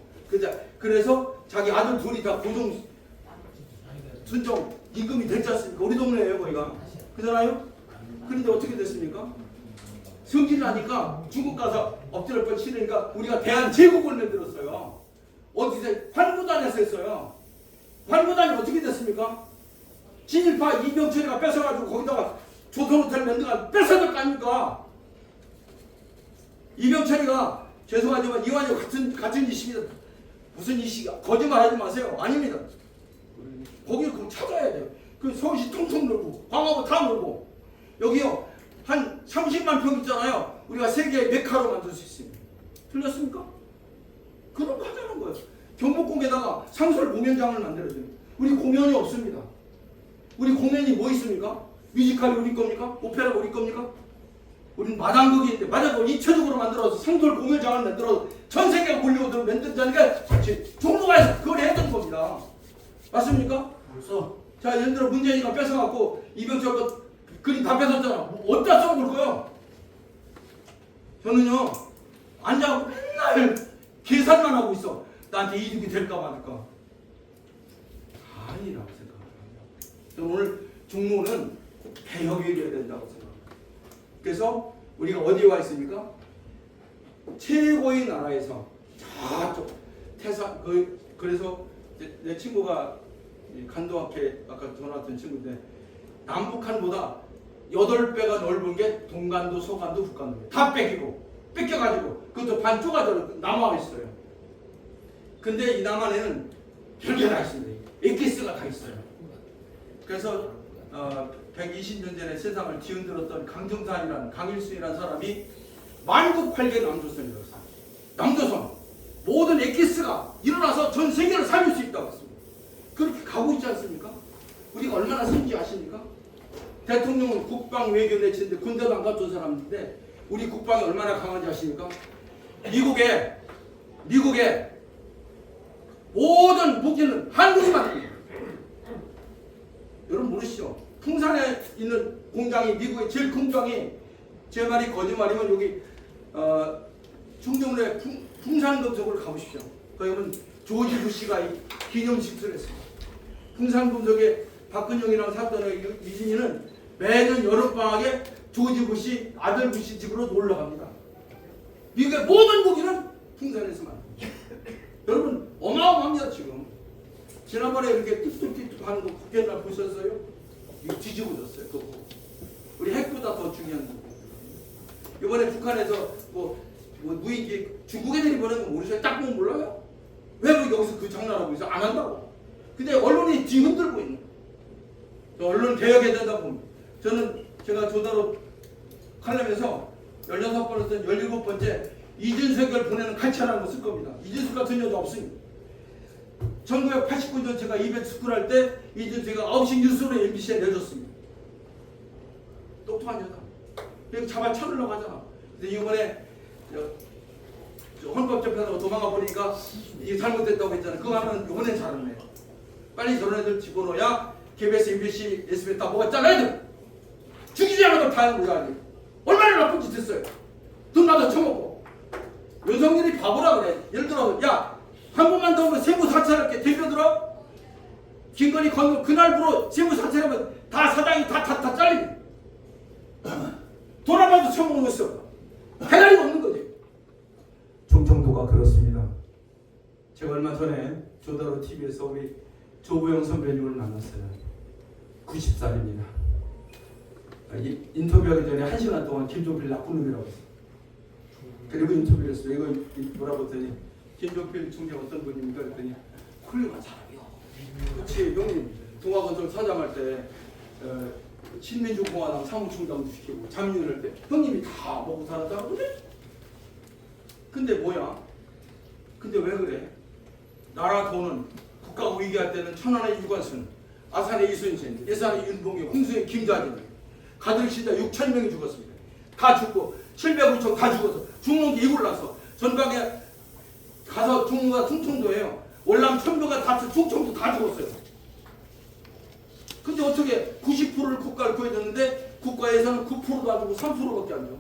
그래서 자기 아들 둘이 다 고종 순종 임금이 됐지 않습니까? 우리 동네에요 거기가. 그잖아요? 그런데 어떻게 됐습니까? 승진하니까 중국 가서 엎드려 뻗치니까 우리가 대한제국을 만들었어요. 어디서 환무단에서 했어요. 환무단이 어떻게 됐습니까? 진일파 이병철이가 뺏어가지고 거기다가 조선호텔 만들어가 뺏어질 거 아닙니까? 이병철이가 죄송하지만 이완이 같은 이십니다. 무슨 이시가 거짓말하지 마세요. 아닙니다. 거기 그럼 찾아야 돼요. 그 서울시 통통 놀고 광화문 다 놀고 여기요 한 30만 평 있잖아요. 우리가 세계의 메카로 만들 수 있습니다. 틀렸습니까? 그런 거 하자는 거예요. 경복궁에다가 상설 공연장을 만들어야 돼요. 우리 공연이 없습니다. 우리 공연이 뭐 있습니까? 뮤지컬이 우리 겁니까? 오페라가 우리 겁니까? 우리는 마당극인데 마당극을 입체적으로 만들어서 상설 공연장을 만들어서 전 세계가 몰려오도록 만든다는 게 종로가에서 그걸 했던 겁니다. 맞습니까? 벌써 자, 예를 들어 문재인이가 뺏어갖고 이병철 거 그림 다 뺏었잖아. 뭐 어디다 써볼 거예요? 저는요 앉아갖고 맨날 계산만 하고 있어. 나한테 이득이 될까 말까. 아니라고 생각합니다. 오늘 종로는 개혁이 돼야 된다고 생각합니다. 그래서 우리가 어디에 와 있습니까? 최고의 나라에서 저쪽 태산 그래서 내 친구가 간도학회 아까 전화 왔던 친구인데 남북한보다 8배가 넓은 게 동간도, 서간도, 북간도 다 뺏겨가지고 그것도 반 쪼가져 남아 있어요. 근데 이 남한에는 별게 다 있습니다. 엑기스가 다 있어요. 그래서 120년 전에 세상을 뒤흔들었던 강정산이라는 강일순이라는 사람이 만국활계 남조선이라고 했어요. 남조선 모든 엑기스가 일어나서 전 세계를 살릴 수 있다고 했습니다. 그렇게 가고 있지 않습니까? 우리가 얼마나 선지 아십니까? 대통령은 국방 외교 내치는데 군대도 안 갖춘 사람인데 우리 국방이 얼마나 강한지 아십니까? 미국의 모든 무기는 한국이 만듭니다. 여러분 모르시죠? 풍산에 있는 공장이 미국의 제일 큰 공장이 제 말이 거짓말이면 여기 충정로에 풍산금속을 가보십시오. 거기 보면 조지 부시가 기념식수를 했습니다. 풍산금속에 박근영이랑 샀던 유진이는 매년 여름방학에 조지 부시 아들 부시 집으로 놀러 갑니다. 미국의 모든 무기는 풍산에서 만듭니다. 여러분 어마어마합니다. 지금 지난번에 이렇게 뚝뚝뚝뚝 하는 거 국회날 보셨어요? 이거 뒤집어졌어요. 그거 우리 핵보다 더 중요한 거. 이번에 북한에서 뭐 무인기 중국 애들이 보내는 거 모르셔요? 딱 보면 몰라요? 왜 여기서 그 장난하고 있어? 안 한다고. 근데 언론이 뒤흔들고 있는 거예요. 언론 개혁해야 된다고 봅니다. 저는 제가 조다로 칼럼에서 16번에서 17번째 이준석을 보내는 칼차라는 거 쓸 겁니다. 이준석 같은 여자 없습니다. 1989년 제가 이벤트 스쿨 할 때 이준석이 9시 뉴스로 MBC에 내줬습니다. 똑똑한 여자. 그래서 잡아 쳐들려고 하잖아. 근데 이번에 헌법재판으로 도망가 보니까 이게 잘못됐다고 했잖아. 그거 하면 이번엔 잘했네. 빨리 저런 애들 집어넣어야 KBS, MBC, SBS 다 뭐가 잘라야 돼. 죽이지 않아도 다 하는 거야. 얼마나 나쁜 짓 했어요. 돈 나도 처먹고. 윤석열이 바보라 그래. 예를 들어 야 한 번만 더 하면 세무 사찰할게. 대표 들어? 김건희 건너 그날부로 세무 사찰하면 다 사장이 다 잘리고 돈 한 번도 처먹는 것이 없다. 해갈이 없는 거지. 충청도가 그렇습니다. 제가 얼마 전에 조다로 TV에서 우리 조부영 선배님을 만났어요. 90살입니다. 인터뷰하기 전에 1시간 동안 김종필 나쁜 놈이라고 했어요. 그리고 인터뷰를 했어요. 이거 뭐라고 했더니 김종필 총재 어떤 분입니까? 그랬더니 훌륭한 사람이요. 그렇지 형님 동아건설 사장할 때 신민주공화당 사무총장도 시키고 잠인할 때 형님이 다 먹고 살았다고 그래? 근데 뭐야? 근데 왜 그래? 나라 돈은 국가 위기할 때는 천안의 유관순, 아산의 이순신, 예산의 윤봉이, 홍수의 김자진, 가들신자 6천 명이 죽었습니다. 다 죽고 700천 다 죽어서 죽는 게 이골라서 전방에 가서 죽는 거가 충청도예요. 월남 천도가 다 충청도 다 죽었어요. 근데 어떻게 90%를 국가를 구해줬는데 국가에서는 9%도 안 주고 3%밖에 안 줘.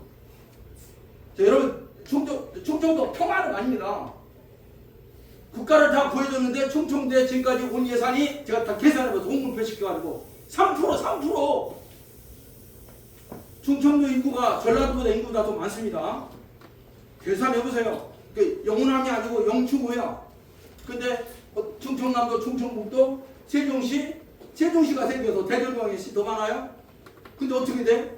자, 여러분 충청도 평화는 아닙니다. 국가를 다 구해줬는데 충청도에 지금까지 온 예산이 제가 다 계산해봐서 홍문표 시켜가지고 3%. 충청도 인구가 전라도보다 인구가 더 많습니다. 계산해보세요. 영남이 아니고 영충구야. 근데 충청남도, 충청북도, 세종시가 생겨서 대전광에 시 더 많아요? 근데 어떻게 돼?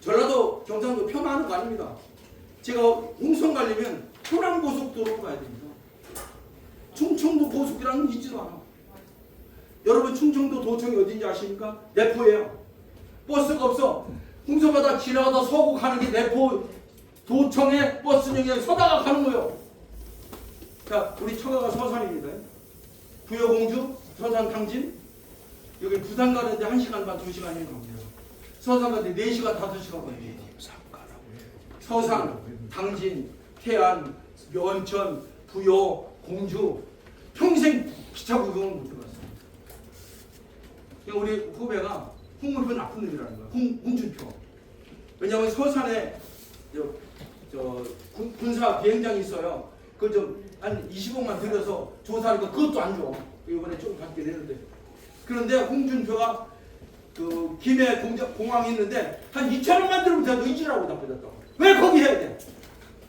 전라도, 경상도 폄하하는 거 아닙니다. 제가 홍성 가려면 호남고속도로로 가야 됩니다. 충청도 고속이라는 게 있지도 않아. 여러분 충청도 도청이 어딘지 아십니까? 내포예요. 버스가 없어. 홍성바다 지나가다 서구 가는 게 내포 도청에 버스역에 서다가 가는 거예요. 자, 우리 처가가 서산입니다. 부여공주, 서산 당진. 여기 부산 가는데 1시간 반, 2시간이면 갑니다. 서산 가는데 4시간, 5시간 걸립니다. 서산, 당진, 태안, 면천, 부여, 공주. 평생 기차 구경을 못 해봤습니다. 우리 후배가 홍문표 나쁜 놈이라는 거야. 홍준표. 왜냐하면 서산에 군사 비행장이 있어요. 그걸 좀 한 20억만 들여서 조사하니까 그것도 안 줘. 이번에 좀 받게 되는데. 그런데 홍준표가 그 김해 공항이 있는데 한 2천억만 들으면 다 의지라고 나빠졌다고. 왜 거기 해야 돼?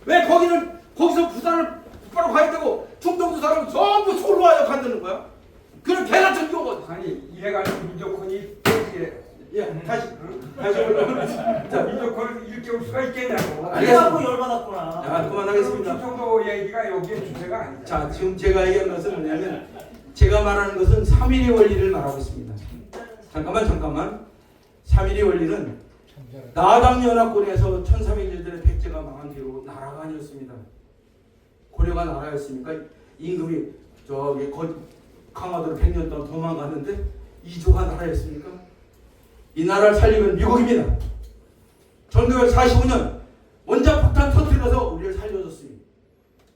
왜 거기서 부산을 바로 가야 되고 충청도 사람이 전부 서울로 와야 간다는 거야? 그런 개 같은 경우가 아니 이래가지고 민족혼이 다시 자 민족혼을 일깨울 수가 있겠냐고. 알겠고 열받았구나. 자, 그만하겠습니다. 충청도 얘기가 여기에 주제가 아니다. 자, 지금 제가 얘기한 것은 뭐냐면 제가 말하는 것은 3일의 원리를 말하고 있습니다. 잠깐만. 3일의 원리는 나당연합군에서 1300년 전에 백제가 망한 뒤로 나라가 아니었습니다. 고려가 나라였습니까? 임금이 저기 강화도로 100년 동안 도망갔는데 이조가 나라였습니까? 이 나라를 살리면 미국입니다. 1945년 원자폭탄 터뜨려서 우리를 살려줬습니다.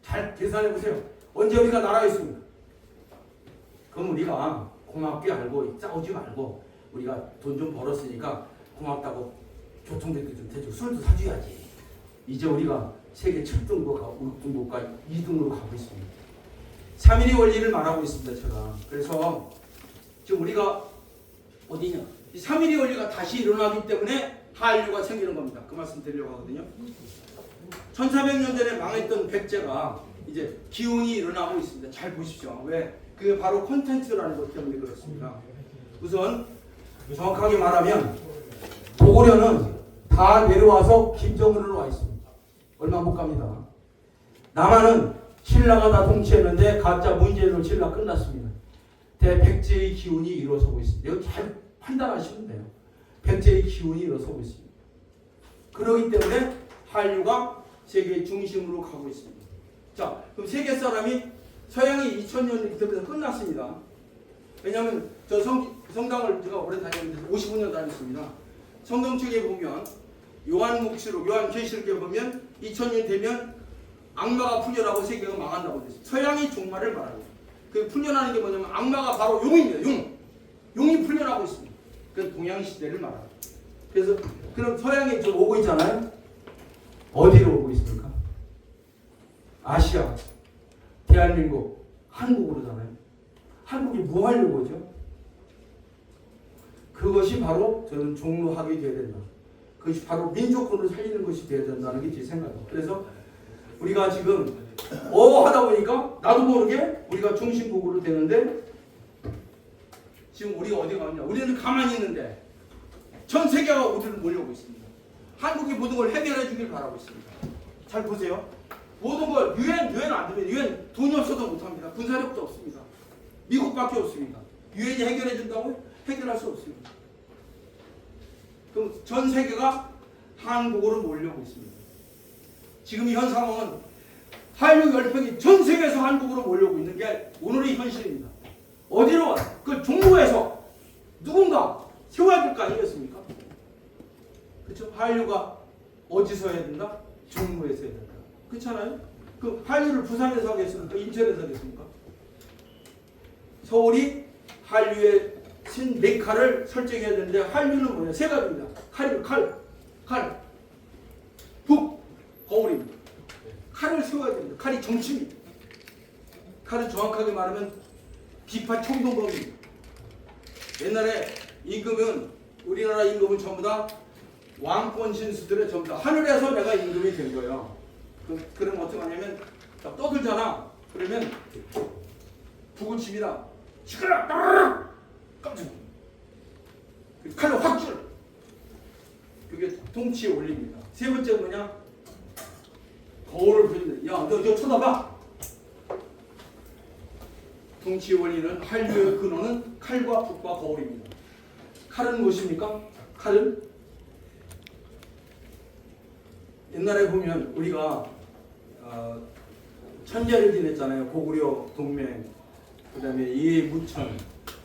잘 계산해보세요. 언제 우리가 나라였습니까? 그럼 우리가 고맙게 알고 싸우지 말고 우리가 돈 좀 벌었으니까 고맙다고 교통비도 좀 대주고 술도 사줘야지. 이제 우리가 세계 7등국가, 6등국가, 2등으로 가고 있습니다. 3일의 원리를 말하고 있습니다. 제가. 그래서 지금 우리가 어디냐? 이 3일의 원리가 다시 일어나기 때문에 한류가 생기는 겁니다. 그 말씀 드리려고 하거든요. 1400년 전에 망했던 백제가 이제 기운이 일어나고 있습니다. 잘 보십시오. 왜? 그게 바로 콘텐츠라는 것 때문에 그렇습니다. 우선 정확하게 말하면 고구려는 다 내려와서 김정은으로 와 있습니다. 얼마 못 갑니다. 남한은 신라가 다 통치했는데 가짜 문재인으로 신라 끝났습니다. 대백제의 기운이 일어서고 있습니다. 이거 잘 판단하시면 돼요. 백제의 기운이 일어서고 있습니다. 그렇기 때문에 한류가 세계 중심으로 가고 있습니다. 자, 그럼 세계 사람이 서양이 2000년 이때부터 끝났습니다. 왜냐하면 저 성당을 제가 오래 다녔는데 55년 다녔습니다. 성경책에 보면 요한묵시록, 요한계시록에 보면 2000년 되면 악마가 풀려나고 세계가 망한다고 되어 있습니다. 서양이 종말을 말하고 그 풀려나는 게 뭐냐면 악마가 바로 용입니다. 용이 풀려나고 있습니다. 그래서 동양시대를 말합니다. 그래서 그럼 서양이 좀 오고 있잖아요. 어디로 오고 있습니까? 아시아, 대한민국, 한국으로잖아요. 한국이 뭐 하려고 오죠? 그것이 바로 저는 종로학이 되어야 된다. 그것이 바로 민족권을 살리는 것이 되어야 된다는 게 제 생각입니다. 그래서 우리가 지금 하다 보니까 나도 모르게 우리가 중심국으로 되는데 지금 우리가 어디 가느냐? 우리는 가만히 있는데 전 세계가 우리를 몰려오고 있습니다. 한국이 모든 걸 해결해 주길 바라고 있습니다. 잘 보세요. 모든 걸 유엔 안 되면 유엔 돈이 없어도 못합니다. 군사력도 없습니다. 미국밖에 없습니다. 유엔이 해결해 준다고요? 해결할 수 없습니다. 그럼 전 세계가 한국으로 몰려오고 있습니다. 지금 현 상황은 한류 열풍이 전 세계에서 한국으로 몰려오고 있는 게 오늘의 현실입니다. 어디로 가? 그 종로에서 누군가 세워야 될 거 아니겠습니까? 그렇죠? 한류가 어디서 해야 된다? 종로에서 해야 된다. 그렇잖아요? 그 한류를 부산에서 하겠습니까? 인천에서 하겠습니까? 서울이 한류의 신메카를 설정해야 되는데 한류는 뭐냐? 세 가지입니다. 칼. 북, 거울입니다. 칼을 세워야 됩니다. 칼이 정치입니다. 칼은 정확하게 말하면 비파 총동범입니다. 옛날에 임금은 우리나라 임금은 전부 다 왕권 신수들의 전부 다 하늘에서 내가 임금이 된 거예요. 그럼 어떻게 하냐면 딱 떠들잖아. 그러면 북을 칩니다. 시끄러! 깜짝 칼로 확 줄. 그게 통치의 원리입니다. 세 번째 뭐냐? 거울을 보여준다. 야, 너 쳐다봐. 통치의 원리는 한류의 근원은 칼과 북과 거울입니다. 칼은 무엇입니까? 칼은 옛날에 보면 우리가 천재를 지냈잖아요. 고구려 동맹, 그 다음에 이해무천,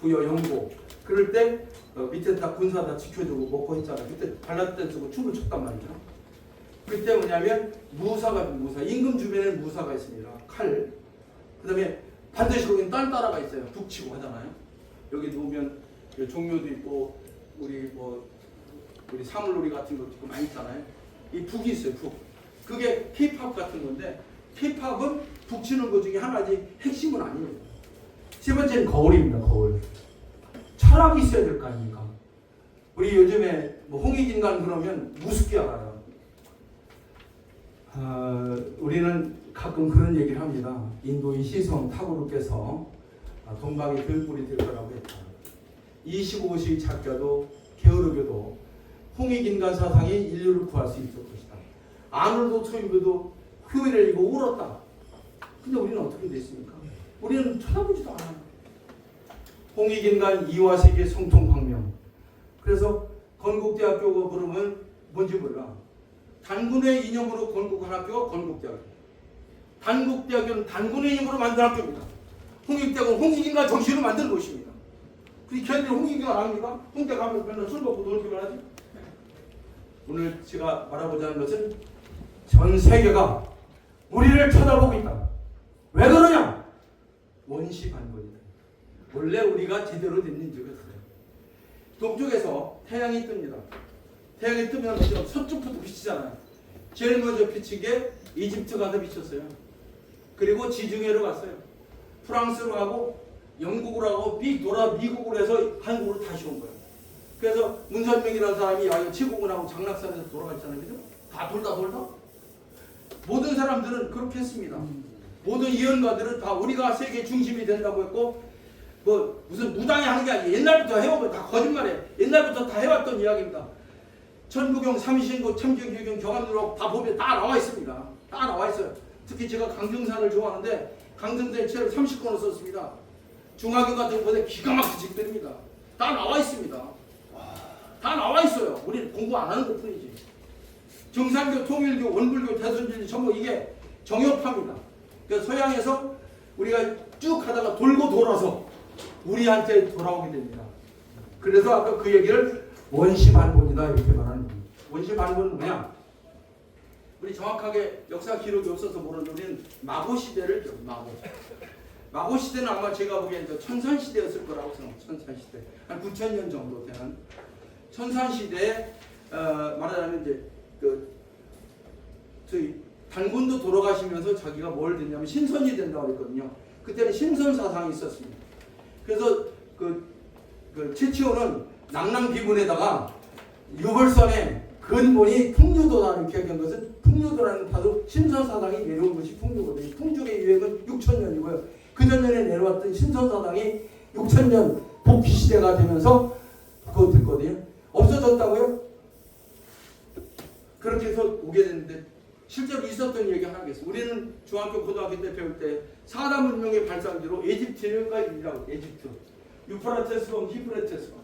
부여 영고. 그럴 때 밑에 다 군사 다 지켜주고 먹고 했잖아요. 그때 발라댄 쓰고 춤을 췄단 말이죠. 그때 뭐냐면 무사가 임금 주변에 무사가 있습니다. 칼. 그 다음에 반드시 거기는 딴따라가 있어요. 북치고 하잖아요. 여기 놓으면 종묘도 있고 우리 사물놀이 같은 것도 있고 많이 있잖아요. 이 북이 있어요. 북. 그게 K-팝 같은 건데 K-팝은 북치는 것 중에 하나지 핵심은 아닙니다. 세 번째는 거울입니다. 거울. 철학이 있어야 될 거 아닙니까? 우리 요즘에 홍익인간 그러면 우습게 알아요. 우리는 가끔 그런 얘기를 합니다. 인도의 시성 타고르께서 동방의 들불이 될 거라고 했다. 25세 작가도 게으르게도 홍익인간 사상이 인류를 구할 수 있을 것이다. 아놀드 토인비도 휴일을 읽고 울었다. 근데 우리는 어떻게 됐습니까? 우리는 쳐다보지도 않아요. 홍익인간 이화세계 성통혁명. 그래서 건국대학교가 그러면 뭔지 몰라. 단군의 이념으로 건국한 학교가 건국대학교. 단국대학교는 단군의 이념으로 만든 학교입니다. 홍익대학은 홍익인간 정신으로 만든 곳입니다. 근데 걔네들이 홍익인간 아닙니까? 홍대 가면 맨날 술 먹고 놀기만 하지. 오늘 제가 말하고자 하는 것은 전 세계가 우리를 쳐다보고 있다. 왜 그러냐? 원시반권이다. 원래 우리가 제대로 된 인재가 있어요. 동쪽에서 태양이 뜹니다. 태양이 뜨면 서쪽부터 비치잖아요. 제일 먼저 비친 게 이집트 가서 비쳤어요. 그리고 지중해로 갔어요. 프랑스로 가고 영국으로 가고 미국으로 해서 한국으로 다시 온 거예요. 그래서 문선명이라는 사람이 이거 치국은하고 장락산에서 돌아갔잖아요. 그죠? 다 돌다. 모든 사람들은 그렇게 했습니다. 모든 예언가들은 다 우리가 세계 중심이 된다고 했고 무슨 무당이 하는 게 아니에요. 옛날부터 해온 거 다 거짓말이에요. 옛날부터 다 해왔던 이야기입니다. 천부경, 삼신고, 참경규경, 경암누락 다 보면 다 나와 있습니다. 다 나와 있어요. 특히 제가 강정산을 좋아하는데 강정산의 책을 30권을 썼습니다. 중화교 같은 곳에 기가 막힌 책들입니다. 다 나와 있습니다. 다 나와 있어요. 우리는 공부 안 하는 것 뿐이지. 정산교, 통일교, 원불교, 대선진리 전부 이게 정협파입니다. 그래서 서양에서 우리가 쭉 하다가 돌고 돌아서 우리한테 돌아오게 됩니다. 그래서 아까 그 얘기를 원시반본이다 이렇게 말하는 겁니다. 원시반본은 뭐냐? 우리 정확하게 역사 기록이 없어서 모르는데 우리는 마고시대를 마고시대는 아마 제가 보기엔 천산시대였을 거라고 생각합니다. 천산시대 한 9,000년 정도 되는 천산시대에 말하자면 이제 저희 단군도 돌아가시면서 자기가 뭘 됐냐면 신선이 된다고 그랬거든요. 그때는 신선 사상이 있었습니다. 그래서 최치호는 낙랑비문에다가 유벌선에 근본이 풍류도다 이렇게 한 것은 풍류도라는 바로 신선 사상이 내려온 것이 풍류거든요. 풍족의 유행은 6,000년이고요. 그 전년에 내려왔던 신선 사상이 6,000년 복귀 시대가 되면서 그거 됐거든요. 없어졌다고요? 그렇게 해서 오게 됐는데 실제로 있었던 얘기 하나 하겠습니다. 우리는 중학교 고등학교 때 배울 때 4단 문명의 발상지로 에집트가 있다고. 에집트, 유프라테스강, 히프라테스강,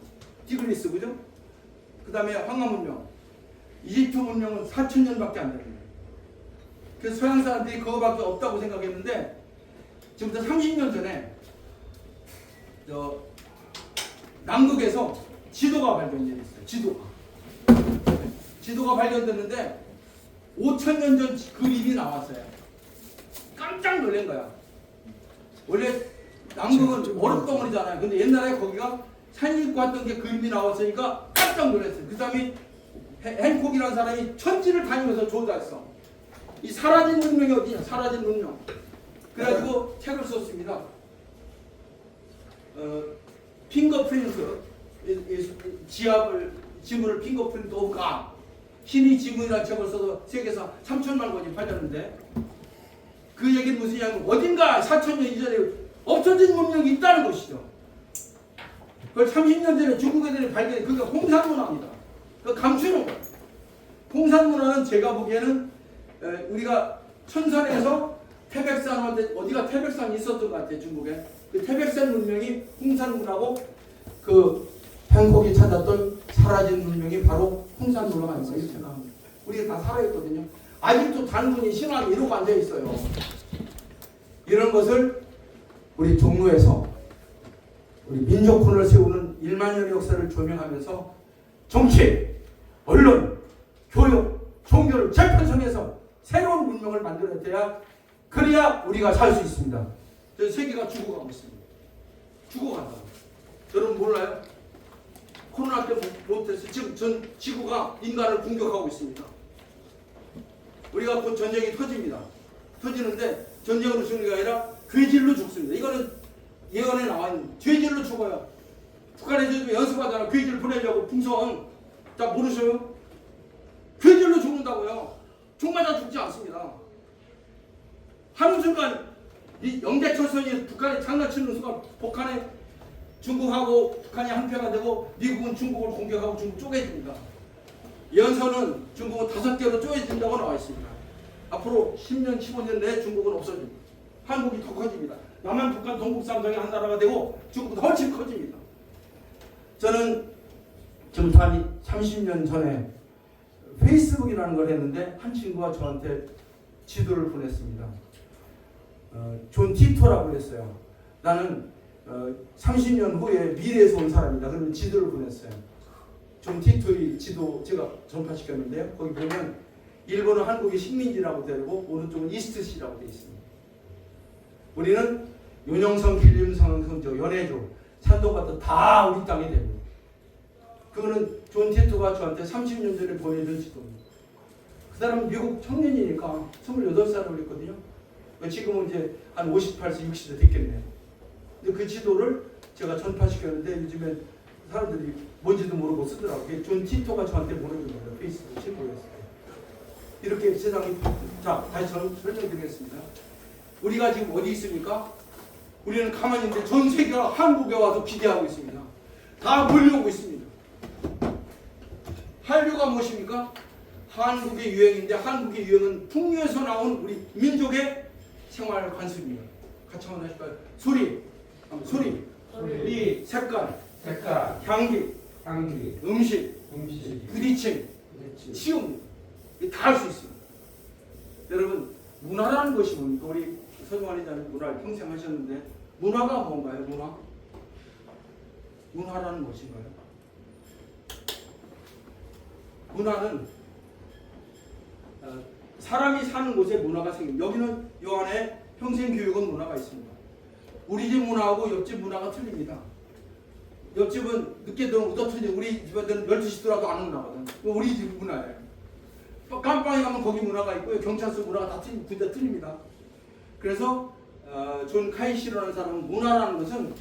티그리스, 그죠? 그 다음에 황하 문명. 이집트 문명은 4,000년밖에 안 됩니다. 그래서 서양 사람들이 그거밖에 없다고 생각했는데 지금부터 30년 전에 남극에서 지도가 발견됐어요. 지도가 발견됐는데 5,000년 전 그림이 나왔어요. 깜짝 놀란 거야. 원래 남극은 얼음덩어리잖아요. 근데 옛날에 거기가 산이 있고 했던 게 그림이 나왔으니까 깜짝 놀랐어요. 그 사람이 헨콕이라는 사람이 천지를 다니면서 조사했어. 이 사라진 문명이 어디냐? 사라진 문명. 그래가지고 책을 썼습니다. 핑거프린트, 지문을 핑거프린트 오브 갓. 신의 지문이라는 책을 써서 세계에서 3천만 권이 팔렸는데 그 얘기는 무슨 얘기냐면 어딘가 4,000년 이전에 없어진 문명이 있다는 것이죠. 그걸 30년 전에 중국 애들이 발견해. 그게 홍산문화입니다. 그 감추는 거예요. 홍산문화는 제가 보기에는 우리가 천산에서 태백산한테 어디가 태백산이 있었던 것 같아요. 중국에. 그 태백산 문명이 홍산문화고 그 헨콕이 찾았던 사라진 문명이 바로 홍산문화가 아닌가 이렇게 생각합니다. 우리가 다 살아있거든요. 아직도 단군이 신앙이 이러고 앉아있어요. 이런 것을 우리 종로에서 우리 민족혼을 세우는 1만 년의 역사를 조명하면서 정치, 언론, 교육, 종교를 재편성해서 새로운 문명을 만들어야 그래야 우리가 살 수 있습니다. 세계가 죽어가고 있습니다. 죽어간다. 여러분 몰라요? 코로나 때 못해서 지금 전 지구가 인간을 공격하고 있습니다. 우리가 곧 전쟁이 터집니다. 터지는데 전쟁으로 죽는 게 아니라 괴질로 죽습니다. 이거는 예언에 나와 있는 괴질로 죽어요. 북한에 지금 연습하잖아. 괴질 보내려고 풍선. 다 모르셔요? 괴질로 죽는다고요. 총 맞아 죽지 않습니다. 하는 순간 이 영대철선이 북한에 장난치는 순간 북한에 중국하고 북한이 한패가 되고 미국은 중국을 공격하고 중국 쪼개집니다. 연서는 중국은 5개로 쪼개진다고 나와 있습니다. 앞으로 10년, 15년 내에 중국은 없어집니다. 한국이 더 커집니다. 남한, 북한, 동북, 삼성이 한 나라가 되고 중국은 훨씬 커집니다. 저는 지금 한 30년 전에 페이스북이라는 걸 했는데 한 친구가 저한테 지도를 보냈습니다. 존 티토라고 그랬어요. 나는 30년 후에 미래에서 온 사람이다. 그러면 지도를 보냈어요. 존 티토의 지도 제가 전파시켰는데요. 거기 보면 일본은 한국이 식민지라고 되고 오른쪽은 이스트시라고 되어 있습니다. 우리는 윤영성, 길림성, 성조, 연해조, 산도가도 다 우리 땅이 됩니다. 그거는 존 티토가 저한테 30년 전에 보내준 지도입니다. 그 사람은 미국 청년이니까 28살을 그랬거든요. 지금은 이제 한 58세, 60세 됐겠네요. 근데 그 지도를 제가 전파시켰는데 요즘에 사람들이 뭔지도 모르고 쓰더라고요. 그게 존 티토가 저한테 보내준 거예요. 페이스북 친구였어요. 이렇게 세상이 자 다시 설명드리겠습니다. 우리가 지금 어디 있습니까? 우리는 가만히 있는데 전 세계가 한국에 와서 기대하고 있습니다. 다 몰려오고 있습니다. 한류가 무엇입니까? 한국의 유행인데 한국의 유행은 풍류에서 나온 우리 민족의 생활 관습입니다. 같이 한번 하실까요? 소리, 색깔, 향기, 음식, 부딪힘, 치움, 다 할 수 있습니다. 여러분 문화라는 것이 뭡니까? 우리 서정환 회장님 문화를 평생 하셨는데 문화가 뭔가요? 문화라는 것인가요? 문화는 사람이 사는 곳에 문화가 생깁니다. 여기는 요 안에 평생교육원 문화가 있습니다. 우리 집 문화하고 옆집 문화가 틀립니다. 옆집은 늦게 들어오면 우더터지 우리 집애들은 12시 들어와도 안 나거든. 우리 집 문화예요. 깜빵에 가면 거기 문화가 있고요. 경찰서 문화가 다 틀립니다. 그래서 존 카이시라는 사람은 문화라는 것은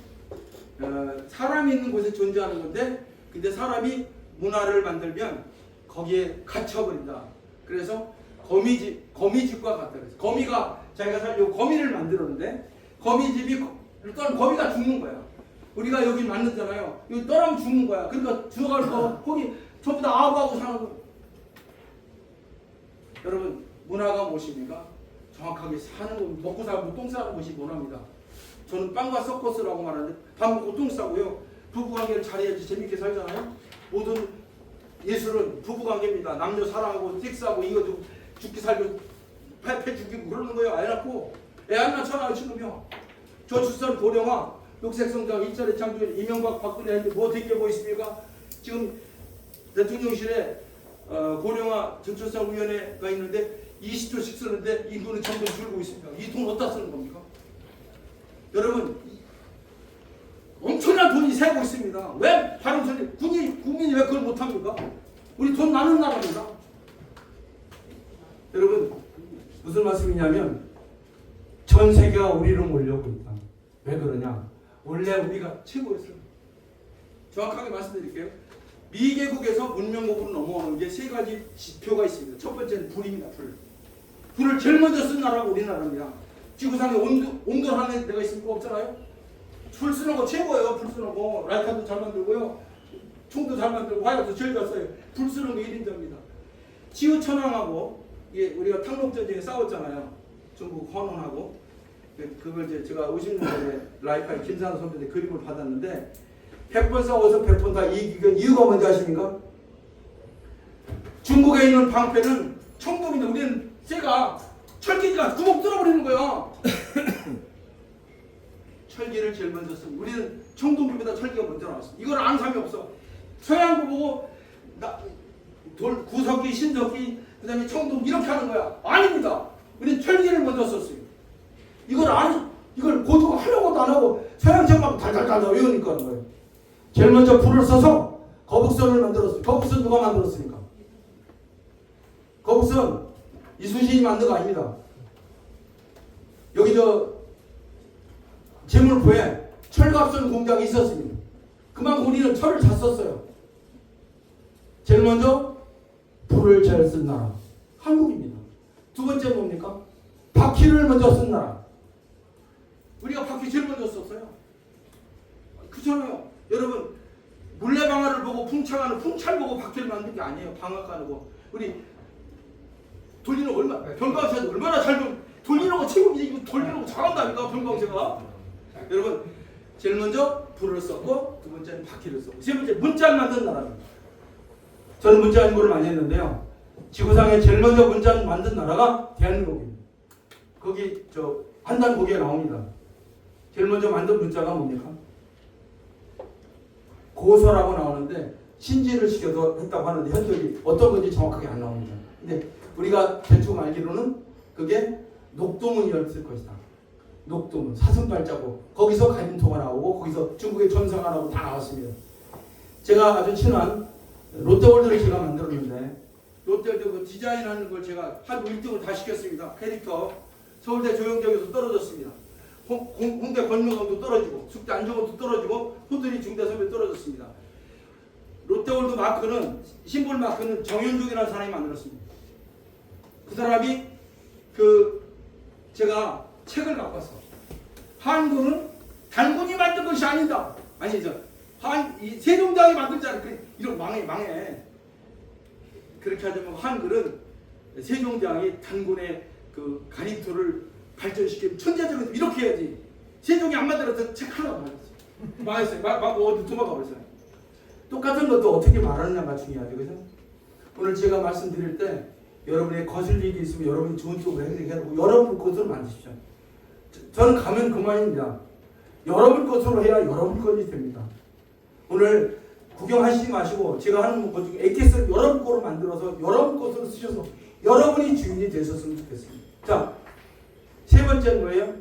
사람이 있는 곳에 존재하는 건데 근데 사람이 문화를 만들면 거기에 갇혀버린다. 그래서 거미집과 같다. 그래서 거미가 자기가 살려고 거미를 만들었는데 거미집이 일단 거미가 죽는 거야. 우리가 여기 만들잖아요. 여기 떠나면 죽는 거야. 그러니까 들어갈 거 거기 전부 다 아부하고 사는 거야. 여러분 문화가 무엇입니까? 정확하게 사는 것, 먹고 살고 똥 싸는 것이 문화입니다. 저는 빵과 서커스라고 말하는데 밥 먹고 똥 싸고요. 부부관계를 잘해야지 재밌게 살잖아요. 모든 예술은 부부관계입니다. 남녀 사랑하고 섹스하고 이거 죽기 살고 패 죽이고 그러는 거예요. 애 낳고 애 안 낳잖아요 지금요. 저출산 고령화 녹색성장 일자리 창조 이명박 박근혜 했는데 뭐 되게 보이십니까? 지금 대통령실에 고령화 저출산위원회가 있는데 20조씩 쓰는데 인구는 점점 줄고 있습니다. 이 돈 어디다 쓰는 겁니까? 여러분 엄청난 돈이 새고 있습니다. 왜 바른소리 국민이 왜 그걸 못합니까? 우리 돈 많은 나라입니다. 여러분 무슨 말씀이냐면 전 세계가 우리를 몰려오고 있다. 왜 그러냐? 원래 우리가 최고였어요. 정확하게 말씀드릴게요. 미개국에서 문명국으로 넘어오는 게 세 가지 지표가 있습니다. 첫 번째는 불입니다. 불을 제일 먼저 쓴 나라가 우리나라입니다. 지구상에 온돌하는 데가 있습니까? 없잖아요. 불 쓰는 거 최고예요. 불 쓰는 거 라이터도 잘 만들고요. 총도 잘 만들고 화약도 제일 잘 써요. 불 쓰는 거 1인자입니다. 지구천왕하고 우리가 탕록전쟁에 싸웠잖아요. 중국 헌원하고 그걸 이제 제가 50년대 라이파이 김산호 선배한테 그림을 받았는데 100번 싸워서 100번 다 이기는 이유가 뭔지 아십니까? 중국에 있는 방패는 청동인데 우리는 쇠가 철기가 구멍 뚫어버리는 거야. 철기를 제일 먼저 쓰고 우리는 청동기보다 철기가 먼저 나왔어. 이걸 아는 사람이 없어. 서양고 보고 구석기, 신석기, 그 다음에 청동 이렇게 하는 거야. 아닙니다. 우리는 철기를 먼저 썼어요. 이걸 고도가 하려고도 안 하고 서양 책만 달달달 외우니까 하는 거예요. 제일 먼저 불을 써서 거북선을 만들었어요. 거북선 누가 만들었습니까? 거북선 이순신이 만든 거 아닙니다. 여기 제물포에 철갑선 공장이 있었습니다. 그만큼 우리는 철을 잘 썼어요. 제일 먼저 불을 잘 쓴 나라 한국입니다. 두 번째 뭡니까? 바퀴를 먼저 쓴 나라. 우리가 바퀴 제일 먼저 썼어요. 그렇잖아요. 여러분 물레방아를 보고 풍차를 보고 바퀴를 만든 게 아니에요. 방앗간을 보고 우리 돌리는 거 병광새도 얼마나 잘 돌리는 거 최고인데 이거 돌리는 거 잘한다니까 병광새가. 여러분 제일 먼저 불을 썼고 두 번째는 바퀴를 썼고 세 번째 문자를 만든 나라입니다. 저는 문자 연구를 많이 했는데요. 지구상에 제일 먼저 문자를 만든 나라가 대한민국입니다. 거기 한단 보기에 나옵니다. 제일 먼저 만든 문자가 뭡니까? 고서라고 나오는데 신지를 시켜서 했다고 하는데 현적이 어떤 건지 정확하게 안 나옵니다. 근데 우리가 대충 알기로는 그게 녹도문이었을 것이다. 녹도문, 사슴발자국 거기서 가림토가 나오고 거기서 중국의 전사가 나오고 다 나왔습니다. 제가 아주 친한 롯데월드를 제가 만들었는데 롯데월드 그 디자인하는 걸 제가 한 1등을 다 시켰습니다. 캐릭터 서울대 조영적에서 떨어졌습니다. 홍대 권명동도 떨어지고 숙대 안정원도 떨어지고 호들이 중대섭에 떨어졌습니다. 롯데월드 마크는 심볼 마크는 정현종이라는 사람이 만들었습니다. 그 사람이 제가 책을 갖고 왔어. 한국은 단군이 만든 것이 아니다. 아니죠. 세종대왕이 만들잖아. 이런 망해. 그렇게 하자면 한글은 세종대왕이 단군의 그 가림토를 발전시키면 천재적인 이렇게 해야지. 세종이 안 만들어서 책 하나가 망했어요. 어디 도망가 버렸어요. 똑같은 것도 어떻게 말하느냐가 중요하죠. 그죠? 오늘 제가 말씀드릴 때 여러분의 거슬리기 있으면 여러분이 좋은 쪽으로 해석해야 되고 여러분 것으로 만드십시오. 저는 가면 그만입니다. 여러분 것으로 해야 여러분 것이 됩니다. 오늘 구경하시지 마시고 제가 하는 것 중에 AKS 여러분 거로 만들어서 여러분 것으로 쓰셔서 여러분이 주인이 되셨으면 좋겠습니다. 자, 세 번째는 뭐예요?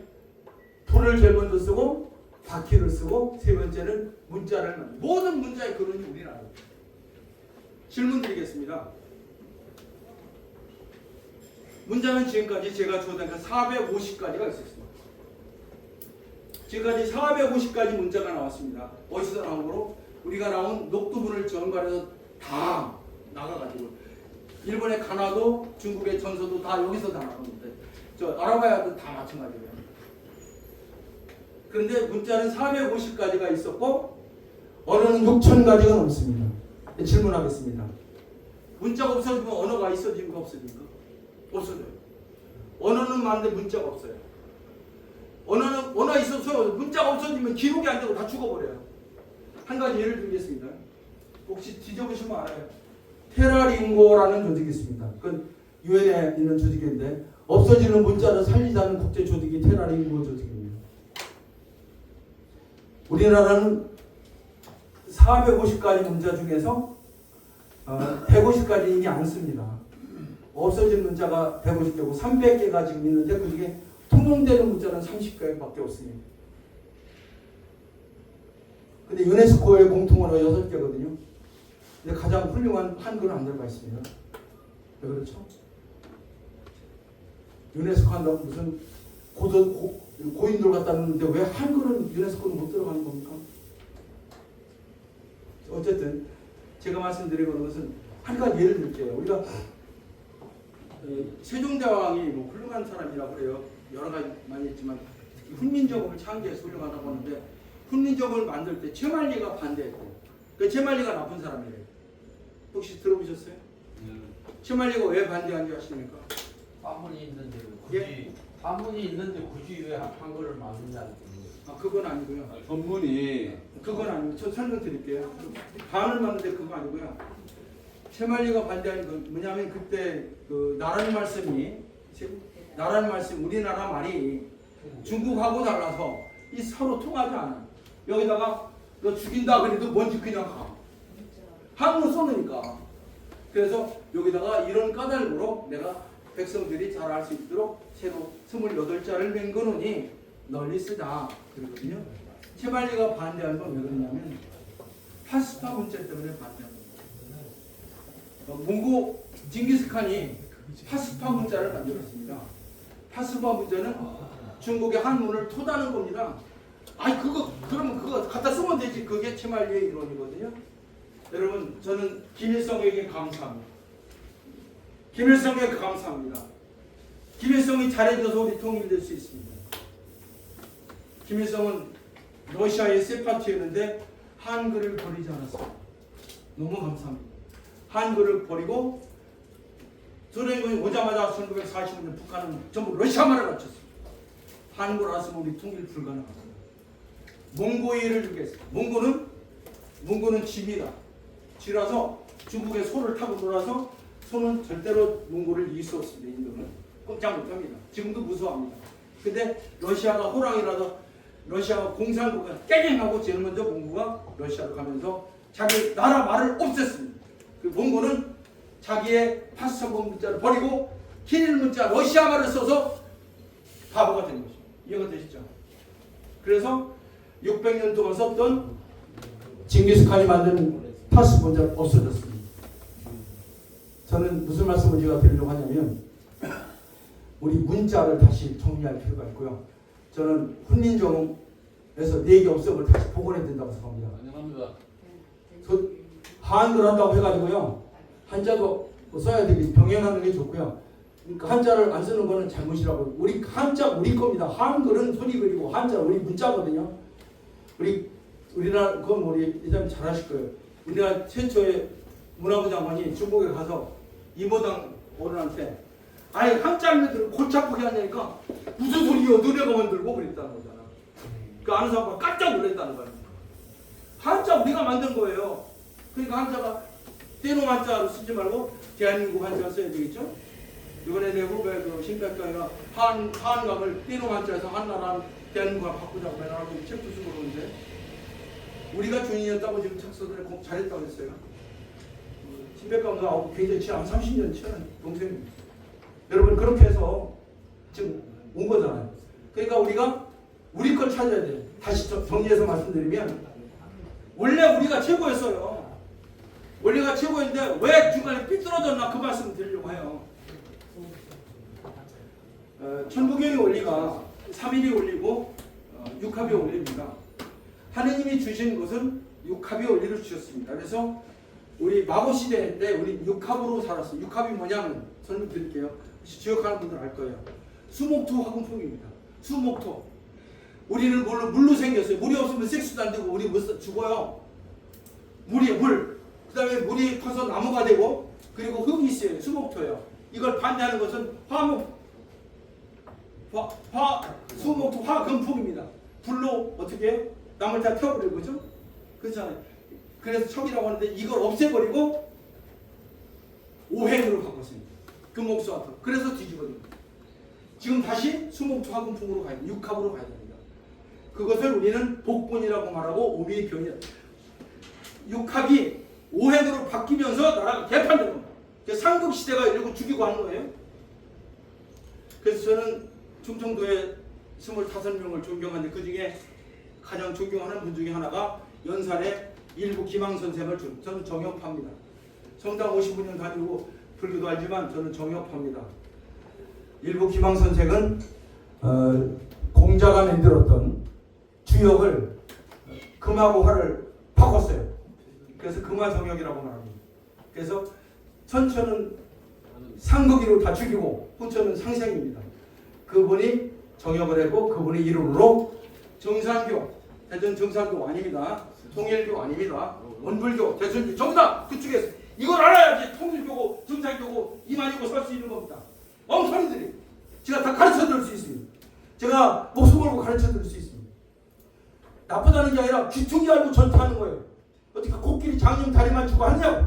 불을 제일 먼저 쓰고 바퀴를 쓰고 세 번째는 문자를 만들고 모든 문자의 근원이 우리나라입니다. 질문 드리겠습니다. 문자는 지금까지 제가 주어다니까 450가지가 있었습니다. 지금까지 450가지 문자가 나왔습니다. 어디서 나온 거로? 우리가 나온 녹두문을 전갈해서 다 나가가지고 일본의 가나도 중국의 전서도 다 여기서 다 나오는데 아라바야도 다 마찬가지예요. 그런데 문자는 450가지가 있었고 언어는 6,000가지가 넘습니다. 질문하겠습니다. 문자가 없어지면 언어가 있어집니까 없어집니까? 없어져요. 언어는 많은데 문자가 없어요. 언어 있어서 문자가 없어지면 기록이 안 되고 다 죽어버려요. 한 가지 예를 들겠습니다. 혹시 뒤져보시면 알아요. 테라링고라는 조직이 있습니다. 그건 유엔에 있는 조직인데 없어지는 문자를 살리자는 국제 조직이 테라링고 조직입니다. 우리나라는 450가지 문자 중에서 150가지 이미 안 씁니다. 없어진 문자가 150개고 300개가 지금 있는데 그 중에 통용되는 문자는 30개밖에 없습니다. 근데 유네스코의 공통어가 6개거든요. 근데 가장 훌륭한 한글은 안 들어가 있습니다. 왜 그렇죠? 유네스코 한다고 무슨 고인들 갖다 놓는데 왜 한글은 유네스코는 못 들어가는 겁니까? 어쨌든 제가 말씀드리는 것은 한 가지 예를 들게요. 우리가 세종대왕이 뭐 훌륭한 사람이라고 그래요. 여러 가지 많이 있지만 훈민정음을 창제해서 훌륭하다고 하는데 훈민정음을 만들 때 최만리가 반대했대요. 그 최만리가 나쁜 사람이래요. 혹시 들어보셨어요? 최만리가 왜 반대한지 아십니까? 파문이 있는데 굳이 예? 파문이 있는데 굳이 왜 한글을 만드냐는 거예요. 그건 아니고요. 전문이 그건 아니고 저 설명드릴게요. 반을 맞는데 그거 아니고요. 최만리가 반대하는 건 뭐냐면 그때 그 나라는 말씀이 우리나라 말이 중국하고 달라서 이 서로 통하지 않아. 여기다가 너 죽인다 그래도 뭔지 그냥 가. 한국어 써놓으니까. 그래서 여기다가 이런 까닭으로 내가 백성들이 잘 알 수 있도록 새로 28자를 맹 거노니 널리 쓰자 그러거든요. 최만리가 반대하는 건 왜 그러냐면 파스파 문자 때문에 반대합니다. 몽고 징기스칸이 파스파 문자를 만들었습니다. 파스파 문자는 중국의 한문을 토다는 겁니다. 아니 그러면 그거 갖다 쓰면 되지. 그게 최만리의 이론이거든요. 여러분 저는 김일성에게 감사합니다. 김일성에게 감사합니다. 김일성이 잘해줘서 우리 통일될 수 있습니다. 김일성은 러시아의 세파티였는데 한글을 버리지 않았습니다. 너무 감사합니다. 한글을 버리고 소련군이 오자마자 1945년 북한은 전부 러시아말을 갖췄습니다. 한글 알았으면 우리 통일 불가능합니다. 몽고의 예를 들겠습니다. 몽고는 쥐입니다. 쥐라서 중국의 소를 타고 놀아서 소는 절대로 몽고를 이길 수 없습니다. 인도는 꼼짝 못합니다. 지금도 무서워합니다. 근데 러시아가 호랑이라서 러시아가 공산국가 깨갱하고 제일 먼저 몽고가 러시아로 가면서 자기 나라 말을 없앴습니다. 그 몽고는 자기의 파스처본 문자를 버리고 키릴 문자 러시아 말을 써서 바보가 된 것입니다. 이해가 되시죠? 그래서 600년 동안 썼던 징기스칸이 만든 파스 문자가 없어졌습니다. 저는 무슨 말씀을 제가 드리려고 하냐면 우리 문자를 다시 정리할 필요가 있고요. 저는 훈민정음에서 4개 업석을 다시 복원해야 된다고 생각합니다. 안녕합니다. 한글 한다고 해가지고요. 한자도 써야 되겠지. 병행하는 게 좋고요. 그러니까 한자를 안 쓰는 거는 잘못이라고. 우리 한자 우리 겁니다. 한글은 소리 그리고 한자 우리 문자거든요. 우리나라 그건 우리 이사님 잘 아실 거예요. 우리나라 최초의 문화부 장관이 중국에 가서 이모당 어른한테 아니 한자를 골치 아프게 하냐니까 무슨 소리요? 너네가 만들고 그랬다는 거잖아. 그 아는 사람과 깜짝 놀랐다는 거예요. 한자 우리가 만든 거예요. 그러니까 한자가 떼놓은 한자로 쓰지 말고 대한민국 한자 써야 되겠죠? 이번에 내 후배 그 신백가가 한강을 떼놓은 한자에서 한나라 대한민국을 바꾸자고 매달하고 책도 쓰고 그러는데 우리가 주인이었다고 지금 책 써서 잘했다고 했어요. 신백가가 굉장히 친한 30년 친한 동생입니다. 여러분 그렇게 해서 지금 온 거잖아요. 그러니까 우리가 우리 걸 찾아야 돼요. 다시 정리해서 말씀드리면 원래 우리가 최고였어요. 원리가 최고인데 왜 중간에 삐뚤어졌나 그 말씀을 드리려고 해요. 천부경의 원리가 3일이 원리고 6합이 원리입니다. 하느님이 주신 것은 6합이 원리를 주셨습니다. 그래서 우리 마고시대 때 우리 6합으로 살았어요. 6합이 뭐냐면 설명드릴게요. 지역하는 분들 알 거예요. 수목토 화금폭입니다. 수목토. 우리는 물로 생겼어요. 물이 없으면 섹스도 안 되고 우리 죽어요. 물이에요. 물. 그 다음에 물이 커서 나무가 되고 그리고 흙이 있어요. 수목토예요. 이걸 반대하는 것은 화목. 수목토 화금풍입니다. 불로 어떻게 해요? 나물 다 태워버리고 그죠? 그렇잖아요. 그래서 척이라고 하는데 이걸 없애버리고 오행으로 바꿨습니다. 금목수화토. 그래서 뒤집어집니다. 지금 다시 수목토 화금풍으로 가야 됩니다. 육합으로 가야 됩니다. 그것을 우리는 복본이라고 말하고 오미변이다. 육합이 오행으로 바뀌면서 나라가 개판된 겁니다. 상급시대가 이러고 죽이고 하는 거예요. 그래서 저는 충청도에 25명을 존경하는데 그 중에 가장 존경하는 분 중에 하나가 연산에 일부 기망 선생을 저는 정협파입니다. 성당 55년 다니고 불교도 알지만 저는 정협파입니다. 일부 기망 선생은 공자가 만들었던 주역을 금하고 화를 바꿨어요. 그래서 금화정역이라고 말합니다. 그래서 천천은 상극이로 다 죽이고 후천은 상생입니다. 그분이 정역을 했고 그분이 이름으로 정산교, 대전 정산교 아닙니다. 통일교 아닙니다. 원불교, 대천교 전부 다 그쪽에서 이걸 알아야지 통일교고 정산교고 이만이고 설 수 있는 겁니다. 엉터리들이 제가 다 가르쳐 드릴 수 있습니다. 제가 목숨 걸고 가르쳐 드릴 수 있습니다. 나쁘다는 게 아니라 귀퉁이 알고 전파하는 거예요. 어떻게 코끼리 장님 다리만 주고 하냐고.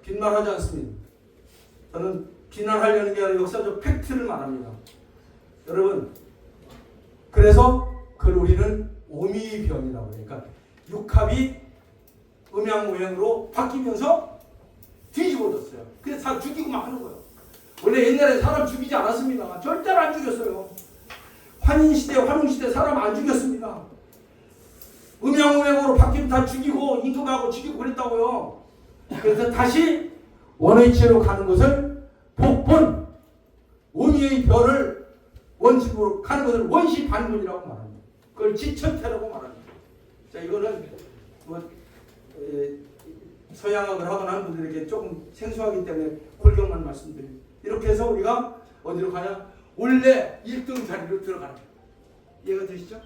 빈말하지 않습니다. 저는 비난하려는 게 아니라 역사적 팩트를 말합니다. 여러분, 그래서 그걸 우리는 오미변이라고 해요. 그러니까 육합이 음양오행으로 바뀌면서 뒤집어졌어요. 그래서 다 죽이고 막 하는 거예요. 원래 옛날에 사람 죽이지 않았습니다. 절대로 안 죽였어요. 환인시대, 환웅시대 사람 안 죽였습니다. 음양오행으로 바뀌면 다 죽이고 임금하고 죽이고 그랬다고요. 그래서 다시 원위치로 가는 것을 복본, 오미의 별을 원칙으로 가는 것을 원시반문이라고 말합니다. 그걸 지천태라고 말합니다. 자, 이거는 서양학을 하거나 하는 분들에게 조금 생소하기 때문에 골격만 말씀드립니다. 이렇게 해서 우리가 어디로 가냐? 원래 1등 자리로 들어가는 거예요. 이해가 되시죠?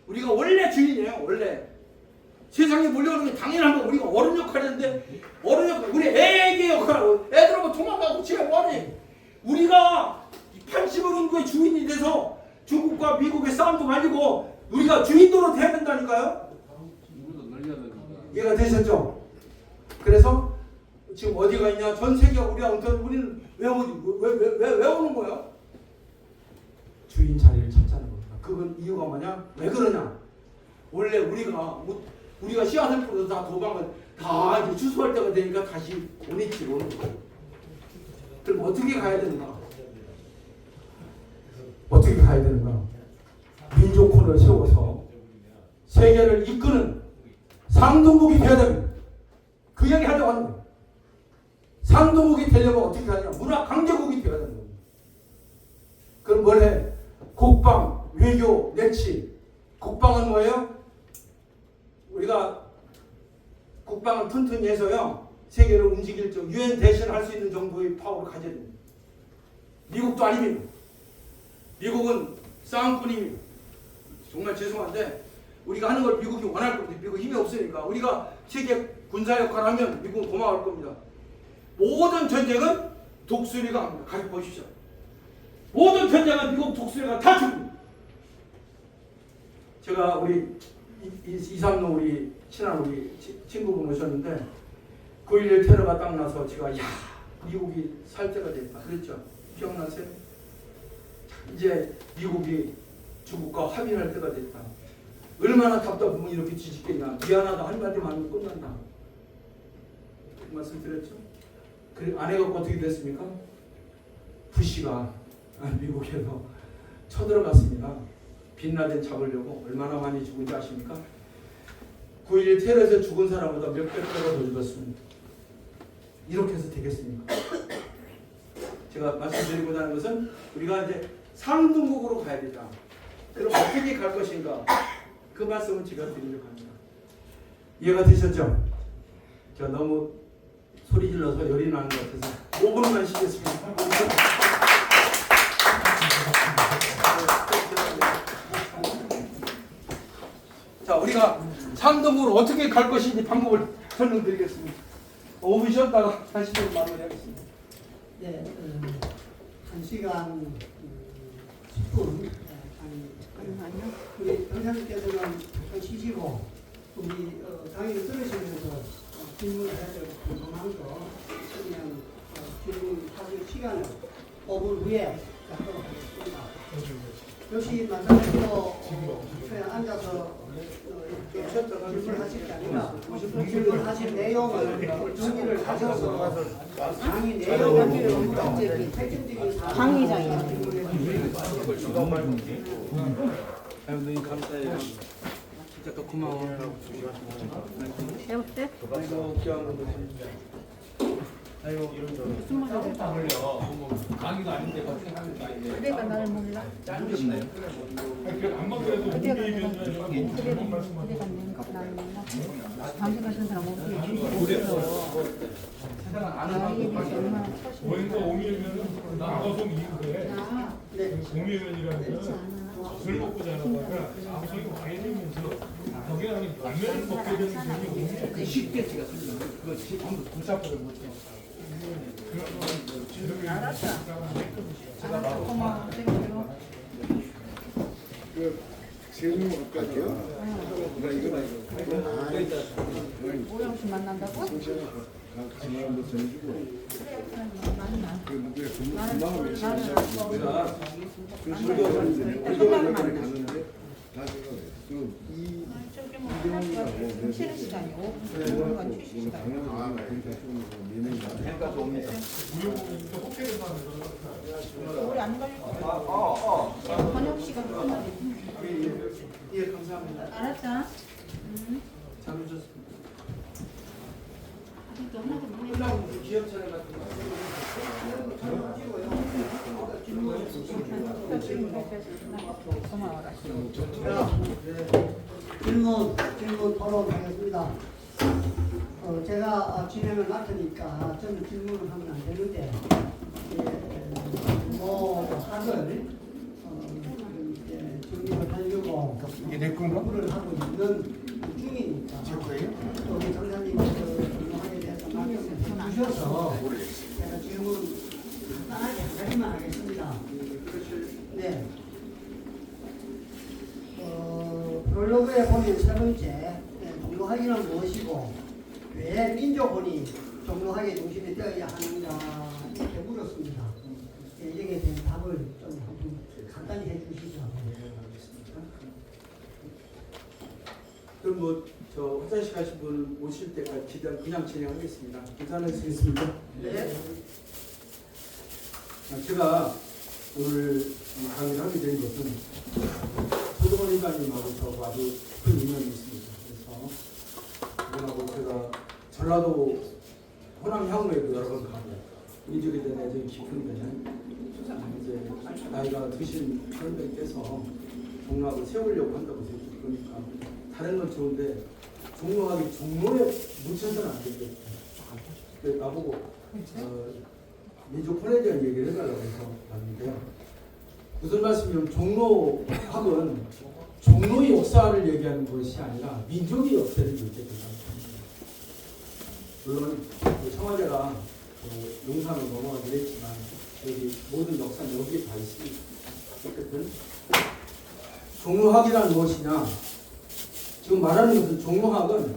우리가 원래 주인이에요. 원래 세상에 몰려오는 게 당연한 거. 우리가 어른 역할인데 어른 역할, 우리 애의 역할, 애들하고 도망가고 집에 뭐하니? 우리가 80억 인구의 주인이 돼서 중국과 미국의 싸움도 말리고 우리가 주인도로 돼야 된다니까요. 이해가 되셨죠? 그래서 지금 어디가 있냐? 전 세계가 우리는 왜 오는 거야? 주인 자리를 찾자는 겁니다. 그건 이유가 뭐냐? 왜 그러냐? 원래 우리가 씨앗을 뿌려서 다 도망을 다 이제 추수할 때가 되니까 다시 원위치로 오는 거예요. 그럼 어떻게 가야 되는가? 어떻게 가야 되는가? 민족혼을 세워서 세계를 이끄는 상등국이 되어야 됩니다. 그 얘기 하려고 하는 거예요. 상등국이 되려면 어떻게 하냐? 문화 강대국이 되어야 되는 겁니다. 그럼 뭘 해? 국방, 외교, 내치. 국방은 뭐예요? 우리가 국방을 튼튼히 해서요 세계를 움직일 정 유엔 대신 할 수 있는 정도의 파워를 가져야 됩니다. 미국도 아닙니다. 미국은 쌍꾼입니다. 정말 죄송한데 우리가 하는 걸 미국이 원할 겁니다. 미국 힘이 없으니까 우리가 세계 군사 역할을 하면 미국은 고마울 겁니다. 모든 전쟁은 독수리가 합니다. 가지고 보십시오. 모든 전쟁은 미국 독수리가 다 죽습니다. 제가 우리 이삼로 우리 친한 우리 친구분 오셨는데 9.11 테러가 딱 나서 제가 미국이 살 때가 됐다 그랬죠. 기억나세요? 이제 미국이 중국과 합의를 할 때가 됐다. 얼마나 답답하면 이렇게 뒤집겠냐. 미안하다 한마디만 하면 끝난다. 그 말씀 드렸죠. 그래 안 해갖고 어떻게 됐습니까? 부시가 미국에서 쳐들어갔습니다. 빈라덴 잡으려고. 얼마나 많이 죽은지 아십니까? 9.11 테러에서 죽은 사람보다 몇백 배가 더 죽었습니다. 이렇게 해서 되겠습니까? 제가 말씀드리고자 하는 것은 우리가 이제 상등국으로 가야 되다. 그럼 어떻게 갈 것인가? 그 말씀을 제가 드리려고 합니다. 이해가 되셨죠? 제가 너무 소리 질러서 열이 나는 것 같아서 5분만 쉬겠습니다. 자, 우리가 상등국으로 어떻게 갈 것인지 방법을 설명드리겠습니다. 5분 쉬었다가 다시 좀 마무리하겠습니다. 네, 1시간 10분 우리 강사님께서는 잠깐 쉬시고 우리 강의를 들으시면서 질문을 해야 되고 궁금한 거 그냥 질문하실 시간을 5분 후에 갖도록 하겠습니다. 역시 마찬가지로 그냥 앉아서 이렇게 질문하실 게 아니라 질문하실 내용을 준비를 하셔서 강의 내용을 핵심적인 강의장이요. 아유, 감사해요. 진짜 또 고마워. 해볼게. 아이고, 귀한 것도 아이고, 이런 거. 무슨 말을 강의도 아닌데 어떻게 하는 거 아닌데. 그대가 나를 몰라. 짧으시네요. 그대가 내가 나를 몰라. 방송 같은 사람 없지. 세상은 아는 나에게 방법 대해서 얼마나 처신이 원인가 오미면은 나가성 이후에 오미면이라는 건 술 먹고 자라다가 나가성이 와야 되면서 거기에 나는 라면을 먹게 되는 분이 오미. 쉽게 제가 설명을 그거 전부 군사법을 못해. 고마워. 되게 오영씨 만난다고? 쉬는 시간이고 공간 휴식 시간이고 우리 안 걸릴 거야. 저녁 시간 끝나게. 예, 감사합니다. 알았다. 잘 오셨습니다. 너무 끝나고 기업 촬영 같은 거. 고마워라. 질문 토론하겠습니다. 제가 진행을 맡으니까 저는 질문을 하면 안 되는데 학을 정리를 하려고 공부를 하고 있는 중이니까 또 우리 강사님 정리하게 대해서 말씀해 주셔서 제가 질문 간단하게 한 가지만 하겠습니다. 네. 블로그에 보면 세 번째 종로학위는 무엇이고 왜 민족혼이 종로학위 중심이 되어야 하는가 이렇게 물었습니다. 여기에 대한 답을 좀 간단히 해주시죠. 그럼 저 화장실 가신 분 오실 때까지 그냥 진행하겠습니다. 괜찮으시겠습니까? 네. 제가 오늘 강의를 하게 된 것은 소동원 인간님하고 저하고 아주 큰 인연이 있습니다. 그래서 이분하고 제가 전라도 호남 향후에도 여러 번 가고 이쪽에 대한 애정이 깊은데 이제 나이가 드신 선배께서 종로학을 세우려고 한다고 그러니까 다른 건 좋은데 종로학이 종로에 묻혀서는 안 되겠다. 그래서 나보고 민족혼에 대한 얘기를 해달라고 해서 왔는데요. 무슨 말씀이냐면 종로학은 종로의 역사를 얘기하는 것이 아니라 민족의 역사를 얘기한다. 물론 청와대가 용산으로 넘어가긴 했지만 여기 모든 역사는 여기에 다 있습니다. 어쨌든 종로학이란 무엇이냐? 지금 말하는 것은 종로학은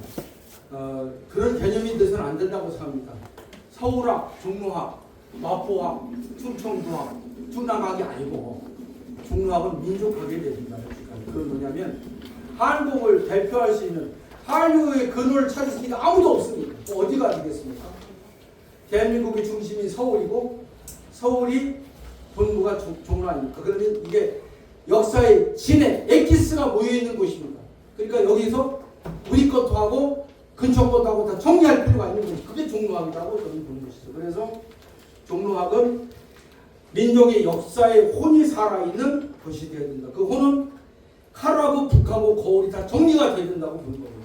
그런 개념이 돼서는 안 된다고 생각합니다. 서울학, 종로학, 마포학, 충청도학, 충남학이 아니고 종로학은 민족학에 대해서 그건 뭐냐면 한국을 대표할 수 있는 한류의 근원을 찾을 수 있는 아무도 없습니다. 어디가 되겠습니까? 대한민국의 중심이 서울이고 서울이 본부가 종로 아닙니까? 그러면 이게 역사의 진해, 엑기스가 모여있는 곳입니다. 그러니까 여기서 우리 것도 하고 근처 것도 하고 다 정리할 필요가 있는 것이 그게 종로학이라고 저는 보는 것이죠. 그래서 종로학은 민족의 역사에 혼이 살아있는 것이 되어야 된다. 그 혼은 칼하고 북하고 거울이 다 정리가 되어야 된다고 보는 겁니다.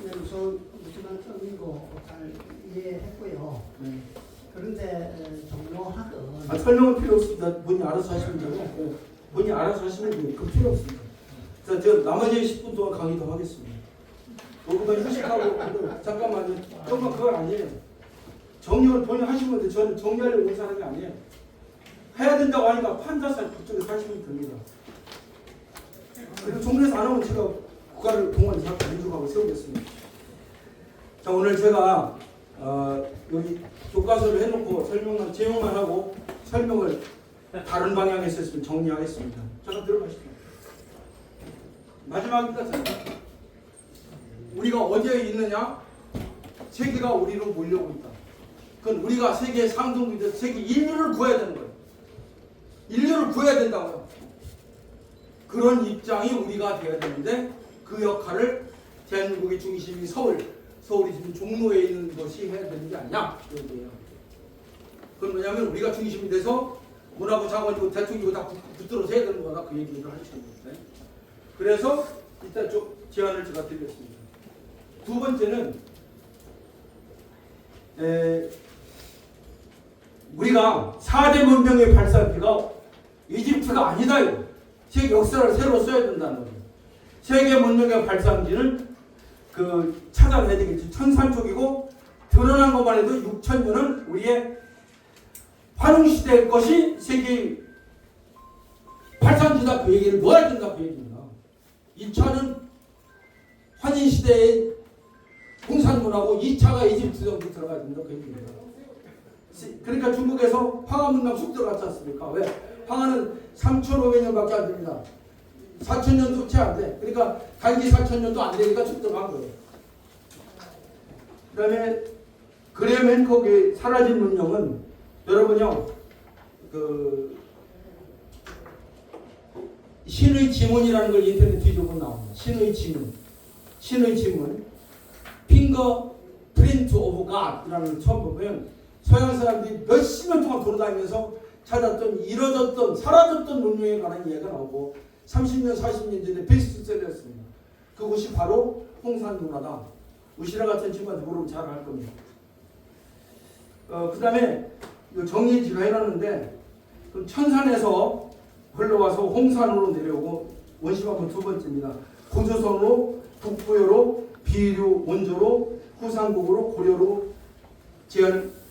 네, 우선 무슨 말씀이고 잘 이해했고요. 그런데 종로학은 설명은 필요 없습니다. 본인이 알아서 하시면 되고 본인이 알아서 하시면 돼요. 그 필요 없습니다. 자, 저 나머지 10분 동안 강의 더 하겠습니다. 그만 휴식하고 잠깐만요. 정말 그건 아니에요. 정리를 본인 하시면 돼. 저는 정리하려고 온 사람이 아니에요. 해야 된다고 하니까 판사살 그쪽에 사심이 듭니다. 그리고 종로에서 안 하면 제가 국가를 동원해서 민족하고 세우겠습니다. 자, 오늘 제가 여기 교과서를 해놓고 제목만 하고 설명을 다른 방향에서 했으면 정리하겠습니다. 잠깐 들어가시죠. 마지막입니다. 우리가 어디에 있느냐? 세계가 우리로 몰려오고 있다. 그건 우리가 세계의 상등국이 돼서 세계 인류를 구해야 되는 거예요. 인류를 구해야 된다고요. 그런 입장이 우리가 되어야 되는데 그 역할을 대한민국의 중심이 서울이 지금 종로에 있는 것이 해야 되는 게 아니냐 이런 거예요. 그건 뭐냐면 우리가 중심이 돼서 문화부 장관이고 대통령이고 다 붙들어서 해야 되는 거다 그 얘기를 하시는 겁니다. 그래서 일단 좀 제안을 제가 드리겠습니다. 두 번째는 우리가 4대 문명의 발상기가 이집트가 아니다. 세계 역사를 새로 써야 된다는 거죠. 세계 문명의 발상지는 찾아내야 되겠지. 천산 쪽이고 드러난 것만 해도 6,000년은 우리의 환웅시대의 것이 세계의 발상지다 그 얘기를 놓아야 된다 그 얘기입니다. 2차는 환인시대의 공산문하고 2차가 이집트 정도 들어가야 된다 그 얘기입니다. 그러니까 중국에서 황하 문명 쑥 들어갔지 않습니까? 왜? 황하는 3,500년밖에 안 됩니다. 4,000년도 채 안 돼. 그러니까 달기 4,000년도 안 되니까 쑥 들어간 거예요. 그 다음에 그레엄 행콕의 사라진 문명은 여러분요 신의 지문이라는 걸 인터넷 뒤져보면 나옵니다. 신의 지문 핑거 프린트 오브 갓이라는 걸 처음 보면 서양 사람들이 몇십 년 동안 돌아다니면서 찾았던 잃어졌던 사라졌던 문명에 관한 이야기가 나오고 30년 40년 전에 베스트셀러였습니다. 그것이 바로 홍산문화다. 우시라 같은 친구한테 물으면 잘 알 겁니다. 그 다음에 정리 제가 해놨는데 천산에서 흘러와서 홍산으로 내려오고 원시방문 두 번째입니다. 고조선으로 북부여로 비류 원조로 후삼국으로 고려로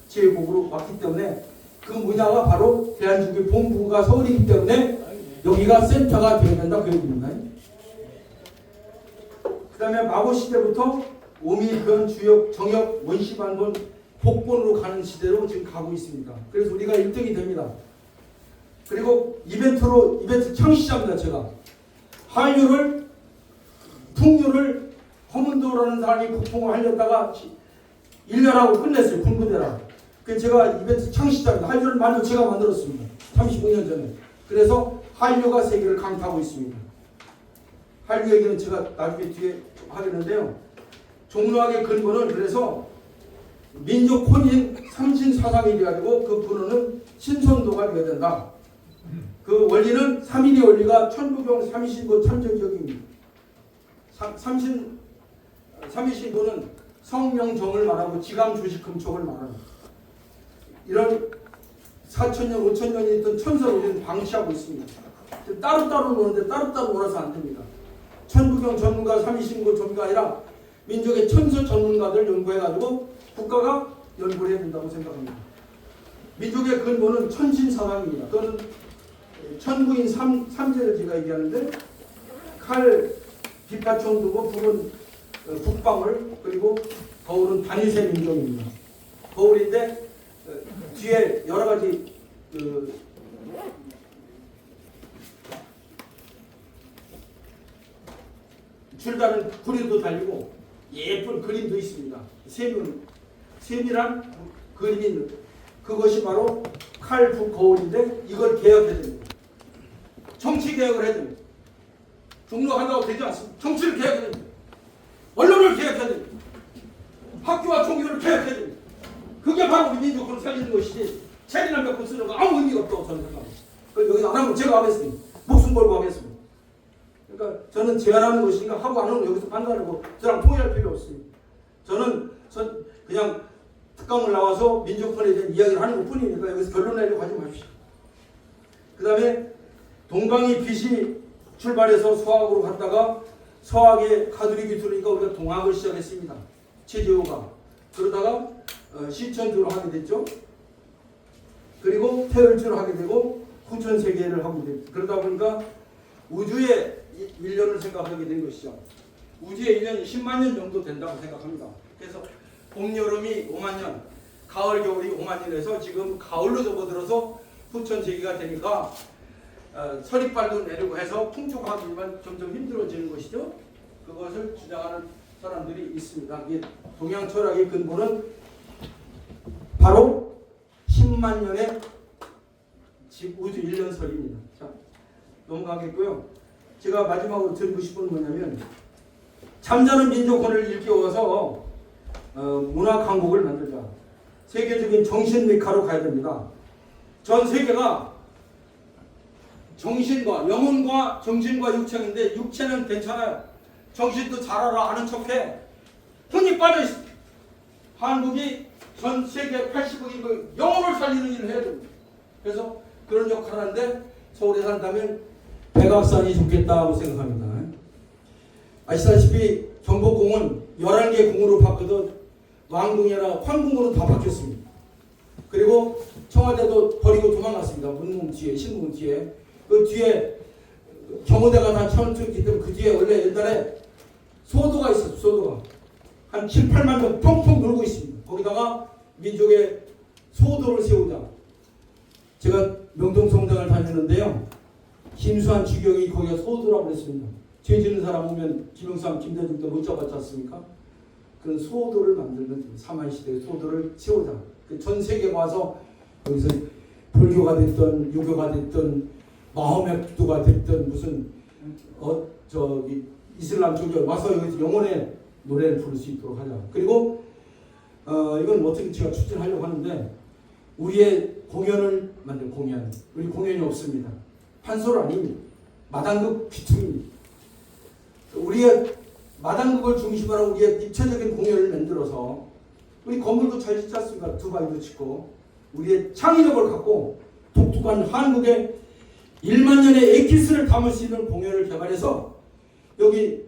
제국으로 왔기 때문에 그 문화가 바로 대한민국의 본부가 서울이기 때문에 여기가 센터가 되어야 된다 그 얘기입니다. 그 다음에 마고 시대부터 오미변 주역 정역 원시반본 복본으로 가는 시대로 지금 가고 있습니다. 그래서 우리가 1등이 됩니다. 그리고 이벤트 창시자입니다. 제가 한류를 풍류를 허문도라는 사람이 북풍을 하려다가 1년하고 끝냈어요. 군부대라. 그래서 제가 이벤트 창시자입니다. 한류를 제가 만들었습니다. 35년 전에. 그래서 한류가 세계를 강타하고 있습니다. 한류 얘기는 제가 나중에 뒤에 하겠는데요. 종로학의 근본은 그래서 민족 혼인 삼신사상이 돼가지고 그 근원은 신선도가 되어야 된다. 그 원리는 삼인의 원리가 천부경 삼신고 참전적입니다. 삼인신고는 성명정을 말하고 지감 조식금촉을 말하는 이런 4,000년 5,000년이 있던 천서를 우리는 방치하고 있습니다. 따로따로 노는데 따로따로 놀아서 안 됩니다. 천부경 전문가 삼인신고 전문가 아니라 민족의 천서 전문가들 연구해가지고 국가가 연구를 해야 된다고 생각합니다. 민족의 근본은 천신사상입니다. 그거는 천구인 삼재를 제가 얘기하는데 칼, 비파총 두고 북은 북방울 그리고 거울은 단위세 민족입니다. 거울인데 뒤에 여러 가지 줄다른 구리도 달리고 예쁜 그림도 있습니다. 세밀한 그림이 있는 그것이 바로 칼, 북, 거울인데 이걸 개혁해야 됩니다. 정치 개혁을 해야 됩니다. 종로한다고 되지 않습니다. 정치를 개혁해야 됩니다. 언론을 개혁해야 됩니다. 학교와 종교를 개혁해야 됩니다. 그게 바로 우리 민족을 살리는 것이지 책이나 몇 권 쓰는 거 아무 의미가 없다고 저는 생각합니다. 그래서 여기서 안 하면 제가 하겠습니다. 목숨 걸고 하겠습니다. 그러니까 저는 제안하는 것이니까 하고 안 하면 여기서 판단하고 저랑 통일할 필요 없습니다. 저는 그냥 특강을 나와서 민족권에 대한 이야기를 하는 것 뿐이니까 여기서 결론 내려고 하지 마십시오. 그 다음에 동방이 빛이 출발해서 서학으로 갔다가 서학에 가두리기 들으니까 우리가 동학을 시작했습니다. 최재호가. 그러다가 시천주로 하게 됐죠. 그리고 태열주를 하게 되고 후천 세계를 하게 됩니다. 그러다 보니까 우주의 1년을 생각하게 된 것이죠. 우주의 1년이 10만 년 정도 된다고 생각합니다. 그래서 봄, 여름이 5만 년, 가을, 겨울이 5만 년에서 지금 가을로 접어들어서 후천 세계가 되니까 서리빨도 내리고 해서 풍족하지만 점점 힘들어지는 것이죠. 그것을 주장하는 사람들이 있습니다. 이게 동양 철학의 근본은 바로 10만 년의 우주 1년설입니다. 자, 넘어가겠고요. 제가 마지막으로 드리고 싶은 건 뭐냐면 잠자는 민족혼을 일깨워서 문화 강국을 만들자. 세계적인 정신 메카로 가야 됩니다. 전 세계가 정신과 영혼과 정신과 육체인데 육체는 괜찮아요. 정신도 잘 알아 아는 척해. 혼이 빠져있어. 한국이 전 세계 80억인 영혼을 살리는 일을 해야 됩니다. 그래서 그런 역할을 하는데 서울에 산다면 백악산이 좋겠다고 생각합니다. 아시다시피 경복궁은 11개 궁으로 바뀌어도 왕궁이나 황궁으로 다 바뀌었습니다. 그리고 청와대도 버리고 도망갔습니다. 문궁 뒤에, 신궁 뒤에. 그 뒤에 경호대가 다 채워졌기 때문에 그 뒤에 원래 옛날에 소도가 있었어요. 소도가. 한 7, 8만 명 펑펑 놀고 있습니다. 거기다가 민족의 소도를 세우자. 제가 명동성당을 다녔는데요. 김수환 주경이 거기가 소도라고 그랬습니다. 죄 지는 사람 오면 김영삼, 김대중 때 못 잡았지 않습니까? 그런 소도를 만들면 사만시대의 소도를 세우자. 전 세계가 와서 여기서 불교가 됐든 유교가 됐든 마호메 기도가 됐든 무슨 이슬람 쪽에 와서 여기서 영혼의 노래를 부를 수 있도록 하자. 그리고 이건 어떻게 제가 추진하려고 하는데 우리의 공연을 만든 공연. 우리 공연이 없습니다. 판소를 아닙니다. 마당극 귀퉁입니다. 우리의 마당극을 중심으로 하는 우리의 입체적인 공연을 만들어서 우리 건물도 잘 짓지 않습니까? 두바이도 짓고 우리의 창의력을 갖고 독특한 한국의 1만 년의 엑기스를 담을 수 있는 공연을 개발해서 여기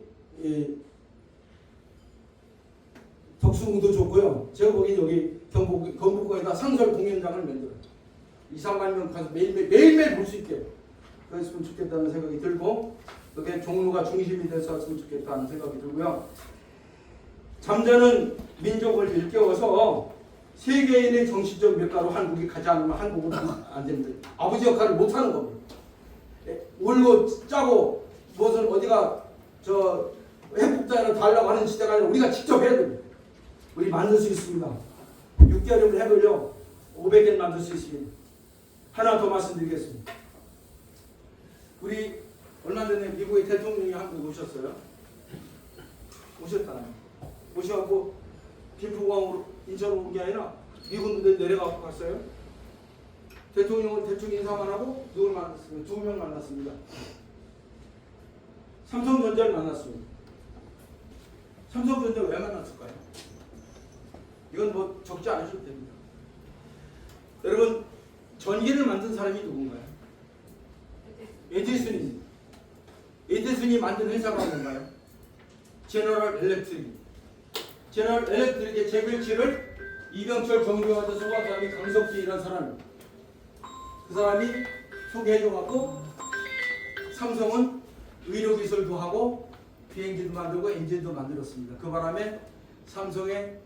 덕수궁도 좋고요. 제가 보기엔 여기 경복궁에다 상설 공연장을 만들어요. 2, 3만 명 가서 매일매일 볼 수 있게 그랬으면 좋겠다는 생각이 들고 그게 종로가 중심이 됐었으면 좋겠다는 생각이 들고요. 잠자는 민족을 일깨워서 세계인의 정신적 멸가로 한국이 가지 않으면 한국은 안 됩니다. 아버지 역할을 못하는 겁니다. 울고 짜고 무슨 어디가 해국자에는 달라고 하는 시대가 아니라 우리가 직접 해야 됩니다. 우리 만들 수 있습니다. 6개월이면 해걸요 500개 만들 수 있습니다. 하나 더 말씀드리겠습니다. 우리 얼마 전에 미국의 대통령이 한국에 오셨어요. 오셨잖아요. 오셔갖고 김포공항으로 인천으로 온 게 아니라 미군 무대 내려가고 갔어요. 대통령은 대충 인사만 하고 누굴 만났습니다. 2명 만났습니다. 삼성전자를 만났습니다. 삼성전자 왜 만났을까요? 이건 뭐 적지 않으셔도 됩니다. 여러분 전기를 만든 사람이 누군가요? 에디슨입니다. 에디슨이 만든 회사가 뭔가요? 제너럴 엘렉트릭. 제너럴 엘렉트릭의 재배치를 이병철 정교한테 소개한 사람이 강석진이라는 사람입니다. 그 사람이 소개해줘갖고 삼성은 의료기술도 하고 비행기도 만들고 엔진도 만들었습니다. 그 바람에 삼성의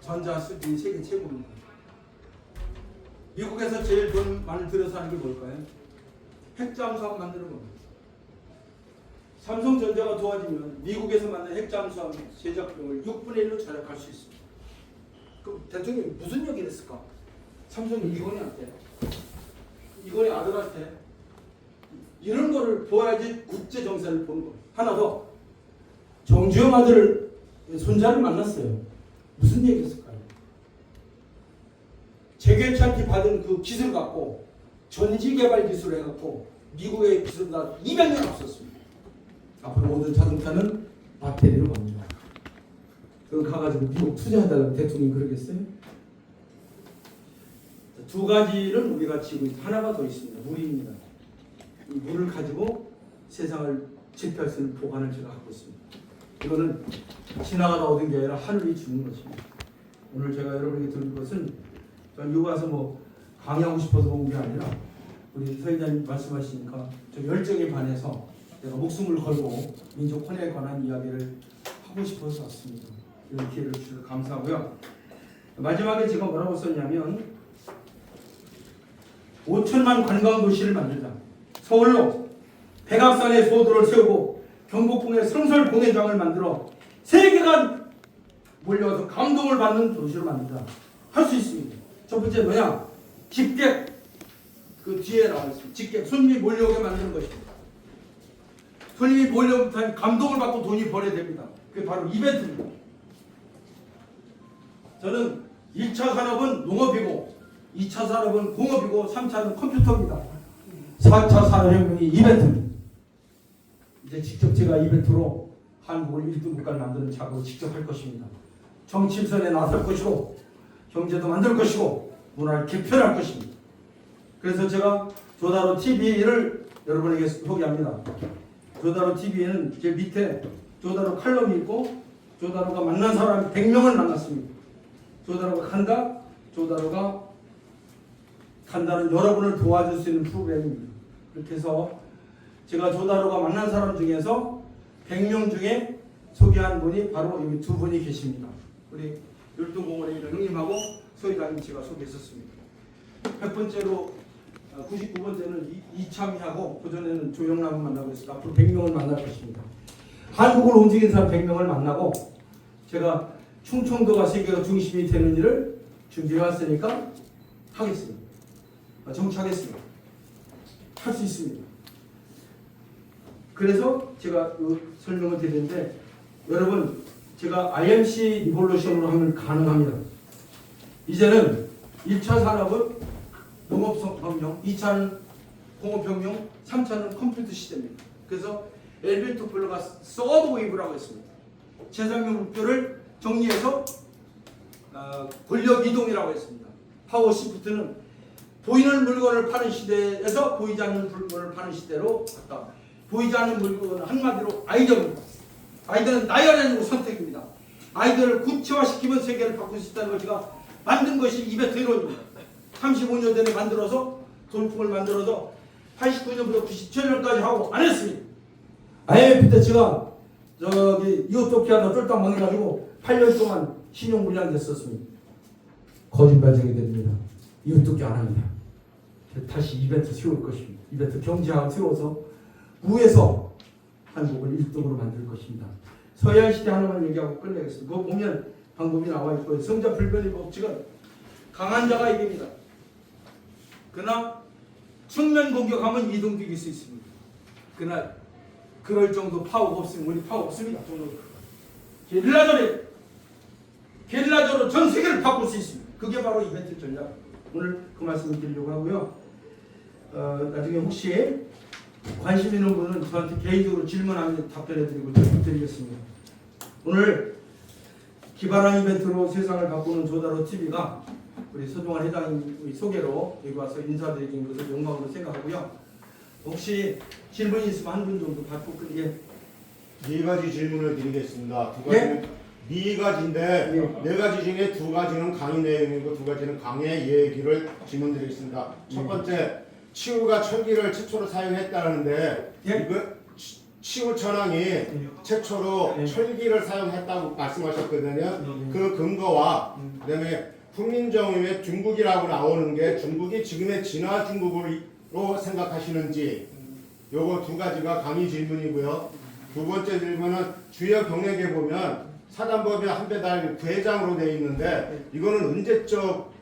전자 수준이 세계 최고입니다. 미국에서 제일 돈 많이 들여서 하는 게 뭘까요? 핵잠수함 만드는 겁니다. 삼성전자가 도와주면 미국에서 만든 핵잠수함 제작비용을 6분의 1로 절약할 수 있습니다. 그럼 대통령이 무슨 얘기를 했을까? 삼성이 이건희한테, 이건희 아들한테 이런 거를 보아야지 국제 정세를 보는 겁니다. 하나 더, 정주영 아들 손자를 만났어요. 무슨 얘기했을까요? 재계찬티 받은 그 기술 갖고 전지개발 기술을 해갖고 미국의 기술보다 200년 앞섰습니다. 앞으로 모든 자동차는 배터리로 갑니다. 그럼 가가지고 미국 투자해달라고 대통령이 그러겠어요? 두 가지를 우리가 지고 있습니다. 하나가 더 있습니다. 물입니다. 이 물을 가지고 세상을 지배할 수 있는 보관을 제가 갖고 있습니다. 이거는 지나가다 얻은 게 아니라 하늘이 주는 것입니다. 오늘 제가 여러분에게 드릴 것은 전 여기 와서 뭐 강의하고 싶어서 온 게 아니라 우리 서회장님 말씀하시니까 저 열정에 반해서 내가 목숨을 걸고 민족 혼에 관한 이야기를 하고 싶어서 왔습니다. 이런 기회를 주셔서 감사하고요. 마지막에 제가 뭐라고 썼냐면 5천만 관광도시를 만들자. 서울로 백악산에 소도를 세우고 경복궁에 성설 공연장을 만들어 세계가 몰려와서 감동을 받는 도시로 만들자. 할 수 있습니다. 첫 번째 뭐냐? 집객. 그 뒤에 나와 있습니다. 집객. 손님이 몰려오게 만드는 것입니다. 손님이 몰려오면 감동을 받고 돈이 벌어야 됩니다. 그게 바로 이벤트입니다. 저는 1차 산업은 농업이고 2차 산업은 공업이고 3차는 컴퓨터입니다. 4차 산업혁명이 이벤트입니다. 이제 직접 제가 이벤트로 한국을 1등 국가를 만드는 작업을 직접 할 것입니다. 정치선에 나설 것이고 경제도 만들 것이고 문화를 개편할 것입니다. 그래서 제가 조다로 TV를 여러분에게 소개합니다. 조다로 TV에는 제 밑에 조다로 칼럼이 있고 조다로가 만난 사람 100명을 만났습니다. 조다로가 간다, 조다로가 간다는 여러분을 도와줄 수 있는 프로그램입니다. 그렇게 해서 제가 조다로가 만난 사람 중에서 100명 중에 소개한 분이 바로 여기 두 분이 계십니다. 우리 율동공원에 있는 형님하고 소희장님 제가 소개했었습니다. 100번째로 99번째는 이참이하고 그전에는 조영남을 만나고 있습니다. 앞으로 100명을 만날 것입니다. 한국을 움직인 사람 100명을 만나고 제가 충청도가 세계가 중심이 되는 일을 준비해왔으니까 하겠습니다. 정치하겠습니다. 할 수 있습니다. 그래서 제가 그 설명을 드리는데 여러분 제가 IMC 리볼루션으로 하면 가능합니다. 이제는 1차 산업은 농업혁명, 2차는 공업혁명, 3차는 컴퓨터 시대입니다. 그래서 엘빈 토플러가 서드 웨이브라고 했습니다. 최상용 목표를 정리해서 권력 이동이라고 했습니다. 파워 시프트는 보이는 물건을 파는 시대에서 보이지 않는 물건을 파는 시대로 갔다. 보이지 않는 물건은 한마디로 아이디어입니다. 아이디어는 나열이 아니고 선택입니다. 아이디어를 구체화시키면 세계를 바꿀 수 있다는 걸 제가 만든 것이 이벤트 이론입니다. 35년 전에 만들어서 돌풍을 만들어서 89년부터 97년까지 하고 안 했습니다. IMF 때 제가 저기 이오토피아도 쫄딱 망해가지고 8년 동안 신용불량 됐었습니다. 거짓말쟁이 됩니다. 이오토피 안 합니다. 다시 이벤트 세울 것입니다. 이벤트 경제학 세워서 구에서 한국을 1등으로 만들 것입니다. 서해안 시대 하나만 얘기하고 끝내겠습니다. 그거 보면 방법이 나와 있고 성자 불변의 법칙은 강한 자가 이깁니다. 그러나 측면 공격하면 이동적일 수 있습니다. 그러나 그럴 정도 파워가 없으면 우리 파워 없습니다. 게릴라전으로 전 세계를 바꿀 수 있습니다. 그게 바로 이벤트 전략. 오늘 그 말씀을 드리려고 하고요. 나중에 혹시 관심 있는 분은 저한테 개인적으로 질문하면 답변해드리고 드리겠습니다. 오늘 기발한 이벤트로 세상을 바꾸는 조다로 TV가 우리 서종환 회장님 소개로 여기 와서 인사드리는 것을 영광으로 생각하고요. 혹시 질문이 있으면 한 분 정도 받고 예. 네 가지 질문을 드리겠습니다. 두 가지는 네 가지인데 네 가지 중에 두 가지는 강의 내용이고 두 가지는 강의 얘기를 질문드리겠습니다. 첫 번째, 치우가 철기를 최초로 사용했다는데 이거 치우 천왕이 최초로 철기를 사용했다고 말씀하셨거든요. 그 근거와 그다음에 훈민정 이후에 중국이라고 나오는 게 중국이 지금의 진화 중국으로 생각하시는지 요거 두 가지가 강의 질문이고요. 두 번째 질문은 주요 경력에 보면 사단법인 한배달 부회장으로 되어 있는데 이거는 언제적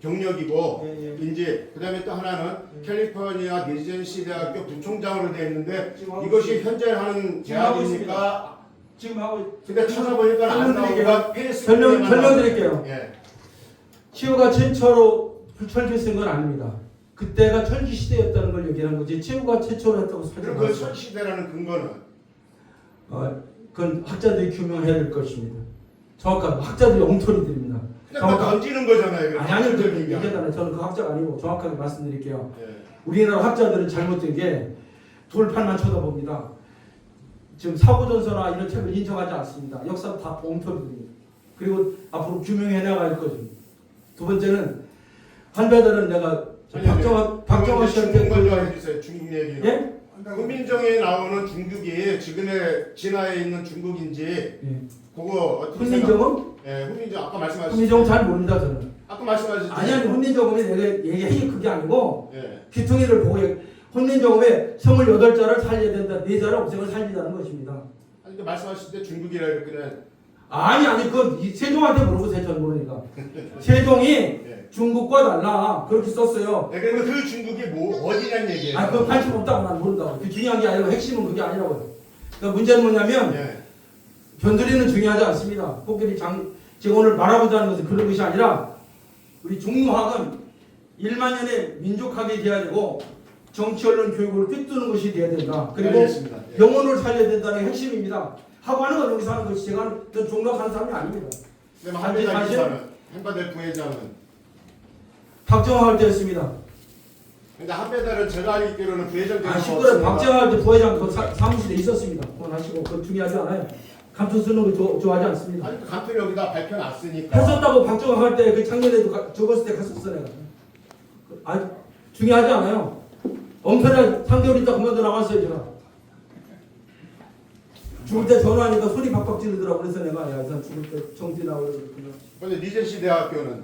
경력이고 이제 그다음에 또 하나는 캘리포니아 니젠시 대학교 부총장으로 되어 있는데 이것이 현재 하는 대학입니까? 지금 하고 근데 찾아보니까 안 나오고 설명드릴게요. 예. 치우가 최초로 철기 쓴 건 아닙니다. 그때가 철기 시대였다는 걸 얘기하는 거지 치우가 최초로 했다고 설명. 그 철시대라는 근거는 그건 학자들이 규명해야 될 것입니다. 정확한 학자들이 엉터리 드립니다. 그냥 던지는 거잖아요. 아니요, 얘기하잖아요. 저는 그 학자가 아니고 정확하게 말씀드릴게요. 예. 우리나라 학자들은 잘못된 게 돌판만 쳐다봅니다. 지금 사고전서나 이런 책을 인정하지 않습니다. 역사는 다 엉터리 드립니다. 그리고 앞으로 규명해 나갈 것입니다. 두 번째는 한 배달은 내가 박정화 씨한테 먼저 해주세요. 중국 얘기. 예? 훈민정에 나오는 중국이 지금의 진화에 있는 중국인지 예. 그거 어떻게 훈민정음? 예, 훈민정 아까 말씀하신. 훈민정음 잘 모릅니다 저는. 아까 말씀하신. 아니 훈민정음이 내가 얘기해 그게 아니고 예. 귀퉁이를 보고 훈민정음에 28자를 살려야 된다. 4자를 없애고 살리자는 것입니다. 아니 그 말씀하실 때 중국이라 이렇게 아니 그건 세종한테 물어보세요. 전 모르니까. 세종이 예. 중국과 달라 그렇게 썼어요. 네, 그러니까 그 중국이 뭐 어디냐는 얘기예요. 아, 그건 관심 없다고 난 모른다고. 그 중요한 게 아니고 핵심은 그게 아니라고요. 그러니까 문제는 뭐냐면 예. 변두리는 중요하지 않습니다. 코끼리 제가 오늘 말하고자 하는 것은 그런 것이 아니라 우리 종무학은 1만 년의 민족학이 돼야 되고 정치 언론 교육을 꿰뚫는 것이 돼야 된다. 그리고 알겠습니다. 예. 영혼을 살려야 된다는 게 핵심입니다. 하고 하는 건 여기서 하는 것이 제가 종락하는 사람이 아닙니다. 그럼 한배달 기사는 한배달 부회장은 박정화 할 때였습니다. 그러니까 한배달은 제가 알기로는 부회장 아, 시끄러워. 박정화 할 때 부회장 그 사무실에 있었습니다. 그만하시고 그건 중요하지 않아요. 감투 쓰는 거 좋아하지 않습니다. 아니 간통 여기다 발표놨으니까. 했었다고 박정화 할 때 그 작년에도 적었을 때 갔었어 내가. 아 중요하지 않아요. 엄청나게 3개월 있다 그만둬 나왔어요 제가. 죽을 때 전화하니까 소리 박박 지르더라고. 그래서 내가 야, 이 사람 죽을 때 정지 나오려고 그랬구나. 근데 리젠시 대학교는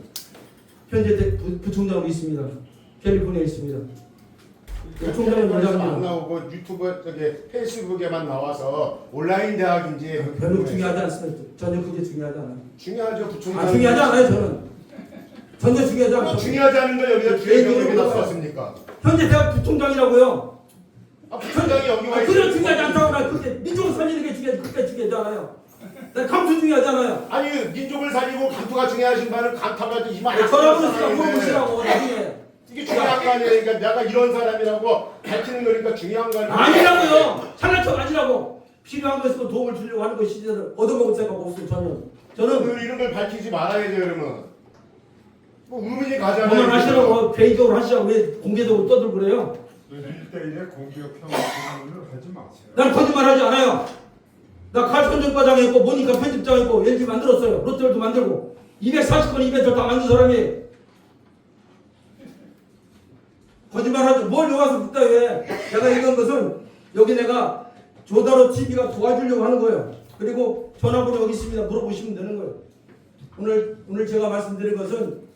현재 부총장으로 있습니다. 캘리포니아에 있습니다. 부총장은 안 여자입니다. 나오고 유튜브 페이스북에만 나와서 온라인 대학인지 별로 중요하지 않습니다. 전혀 그게 중요하지 않아요. 중요하죠 부총장. 아 중요하지 않아요 저는. 전혀 중요하지 않아요. 중요하지 않은 걸 여기다 기획명에다 썼습니까? 현재 대학 부총장이라고요. 아 부총장이 여기 와 그래 중요하지 않다고 나 그게 민족을 살리는 게 중요하지 그게 중요하지 않아요. 나 감투 중요하지 않아요. 아니 민족을 살리고 간투가 중요하신 분은 간타가 이만 전화번호 물어보시라고 나중에. 이게 중요한 거 아니에요. 그러니까 내가 이런 사람이라고 밝히는 거니까 중요한 거 아니에요. 아니라고요. 잘난 척 아니라고. 필요한 것으로 도움을 주려고 하는 것이지 얻어먹을 생각 없어요 전혀. 저는 이런 걸 밝히지 말아야죠 그러면. 뭐 의문이 가잖아요. 그만하시라고 개인적으로 하시라고 왜 공개적으로 떠들고 그래요. 1대1의 공격 평화 질문을 하지 마세요. 난 거짓말하지 않아요. 나 칼선전과장 했고 모니카 편집장 했고 LG 만들었어요. 롯데월드 만들고 240건 이벤트 다 만든 사람이 거짓말하죠. 뭘 여기서 묻다 왜? 내가 얘기한 것은 여기 내가 조다로 TV가 도와주려고 하는 거예요. 그리고 전화번호 여기 있습니다. 물어보시면 되는 거예요. 오늘 제가 말씀드린 것은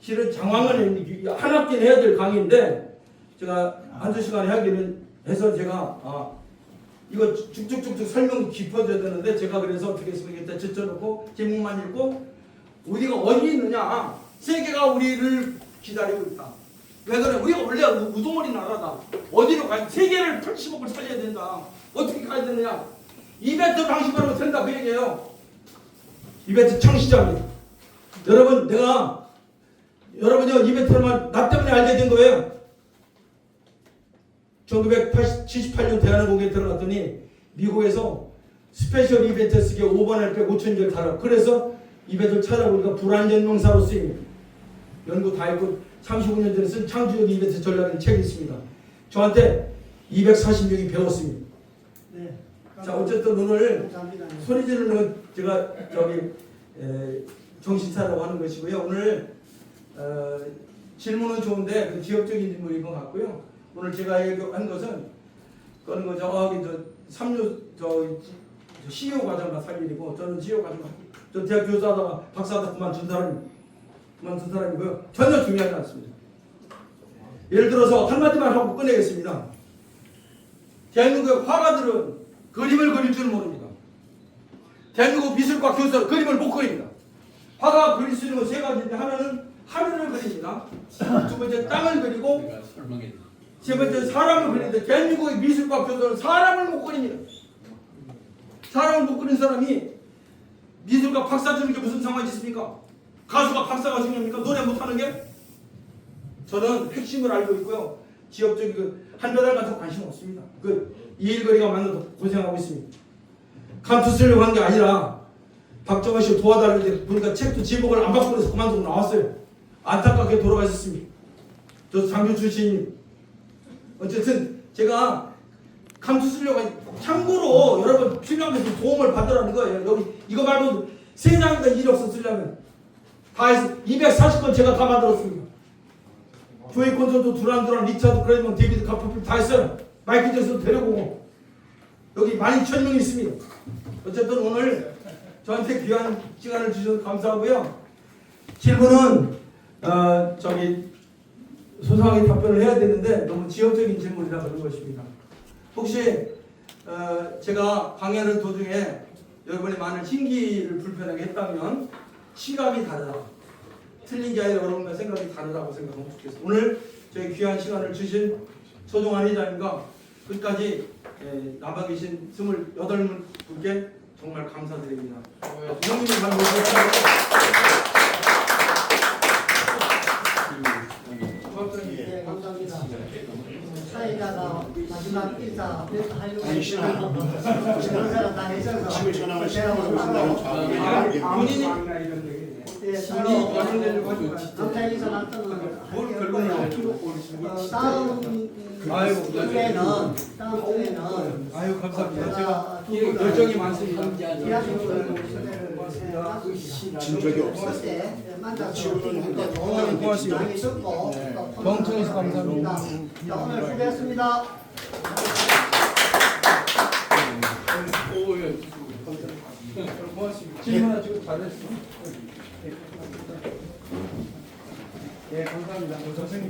실은 장황을 한 학기는 해야 될 강의인데 제가 한두 시간에 하기는 해서 제가 이거 쭉쭉쭉쭉 설명이 깊어져야 되는데 제가 그래서 어떻게 했습니까? 일단 제쳐놓고 제목만 읽고 우리가 어디 있느냐? 세계가 우리를 기다리고 있다. 왜 그래? 우리가 원래 우두머리 나라다. 어디로 가야 세계를 80억을 살려야 된다. 어떻게 가야 되느냐? 이벤트 방식으로 된다 그 얘기예요. 이벤트 창시자입니다. 여러분이 이벤트만 나 때문에 알게 된 거예요. 1978년 대한항공에 들어갔더니 미국에서 스페셜 이벤트 쓰기에 5번 할때 5,000개를 달아. 그래서 이벤트를 찾아보니까 불안전 명사로 쓰입니다. 연구 다 했고 35년 전에 쓴 창조적 이벤트 전략이라는 책이 있습니다. 저한테 240명이 배웠습니다. 네. 자 어쨌든 오늘 감사합니다. 소리 지르는 건 제가 정신차라고 하는 것이고요. 오늘 질문은 좋은데 그 지역적인 질문인 것 같고요. 오늘 제가 얘기한 것은 그런 저기 삼류 CEO 과정과 살리고 저는 CEO 과정 저 대학 교수하다가 박사하다 그만둔 사람이고요. 전혀 중요하지 않습니다. 예를 들어서 한마디만 하고 끝내겠습니다. 대한민국의 화가들은 그림을 그릴 줄 모릅니다. 대한민국 미술과 교수는 그림을 못 그립니다. 화가가 그릴 수 있는 건 세 가지인데 하나는 하늘을 그립니다. 두 번째 땅을 그리고 내가 설명해. 세 번째 사람을 그리는데 대한민국의 미술과 교수는 사람을 못 그립니다. 사람을 못 그린 사람이 미술가 박사 주는 게 무슨 상관이 있습니까? 가수가 박사가 중요합니까? 노래 못하는 게? 저는 핵심을 알고 있고요. 지역적인 한 배달 같은 관심 없습니다. 이일거리가 만나서 고생하고 있습니다. 감투 쓰려고 한 게 아니라 박정화 씨 도와달라는데 보니까 책도 제목을 안 바꾸고 해서 그만두고 나왔어요. 안타깝게 돌아가셨습니다. 저 장교 출신. 어쨌든 제가 감투 쓰려고 참고로 여러분 필요한 것은 도움을 받으라는 거예요. 여기 이거 말고 장인가 이력서 쓰려면 다 해서 240건 제가 다 만들었습니다. 조이 콘서트, 두란두란, 리차드 크레이먼, 데이비드 카퍼필 다 했어요. 마이클 잭슨 데려오고 여기 12,000명이 있습니다. 어쨌든 오늘 저한테 귀한 시간을 주셔서 감사하고요. 질문은 소상하게 답변을 해야 되는데 너무 지역적인 질문이라 그런 것입니다. 혹시 제가 강연을 도중에 여러분이 많은 신기를 불편하게 했다면 시각이 다르다, 틀린 게 아니라 여러분과 생각이 다르다고 생각하면 좋겠습니다. 오늘 저희 귀한 시간을 주신 소중한 회장님과 끝까지 남아 계신 28분께 정말 감사드립니다. 부모님이 잘 모셨습니다. 네, 감사합니다. 사회자가 마지막 인사 하려고 했지만 그런 사람 다 해줘서 침을 전하고 제가 본인이 예, 서로 감사 인사 나누는 다음 주에는 아유 감사합니다. 제가 두 분을 열정이 많습니다. 진 적이 없어요. 고맙습니다. 멍청해서 감사합니다. 자, 오늘 수고했습니다. 고맙습니다. 질문하시고 잘했어. 네, 감사합니다. 선생님.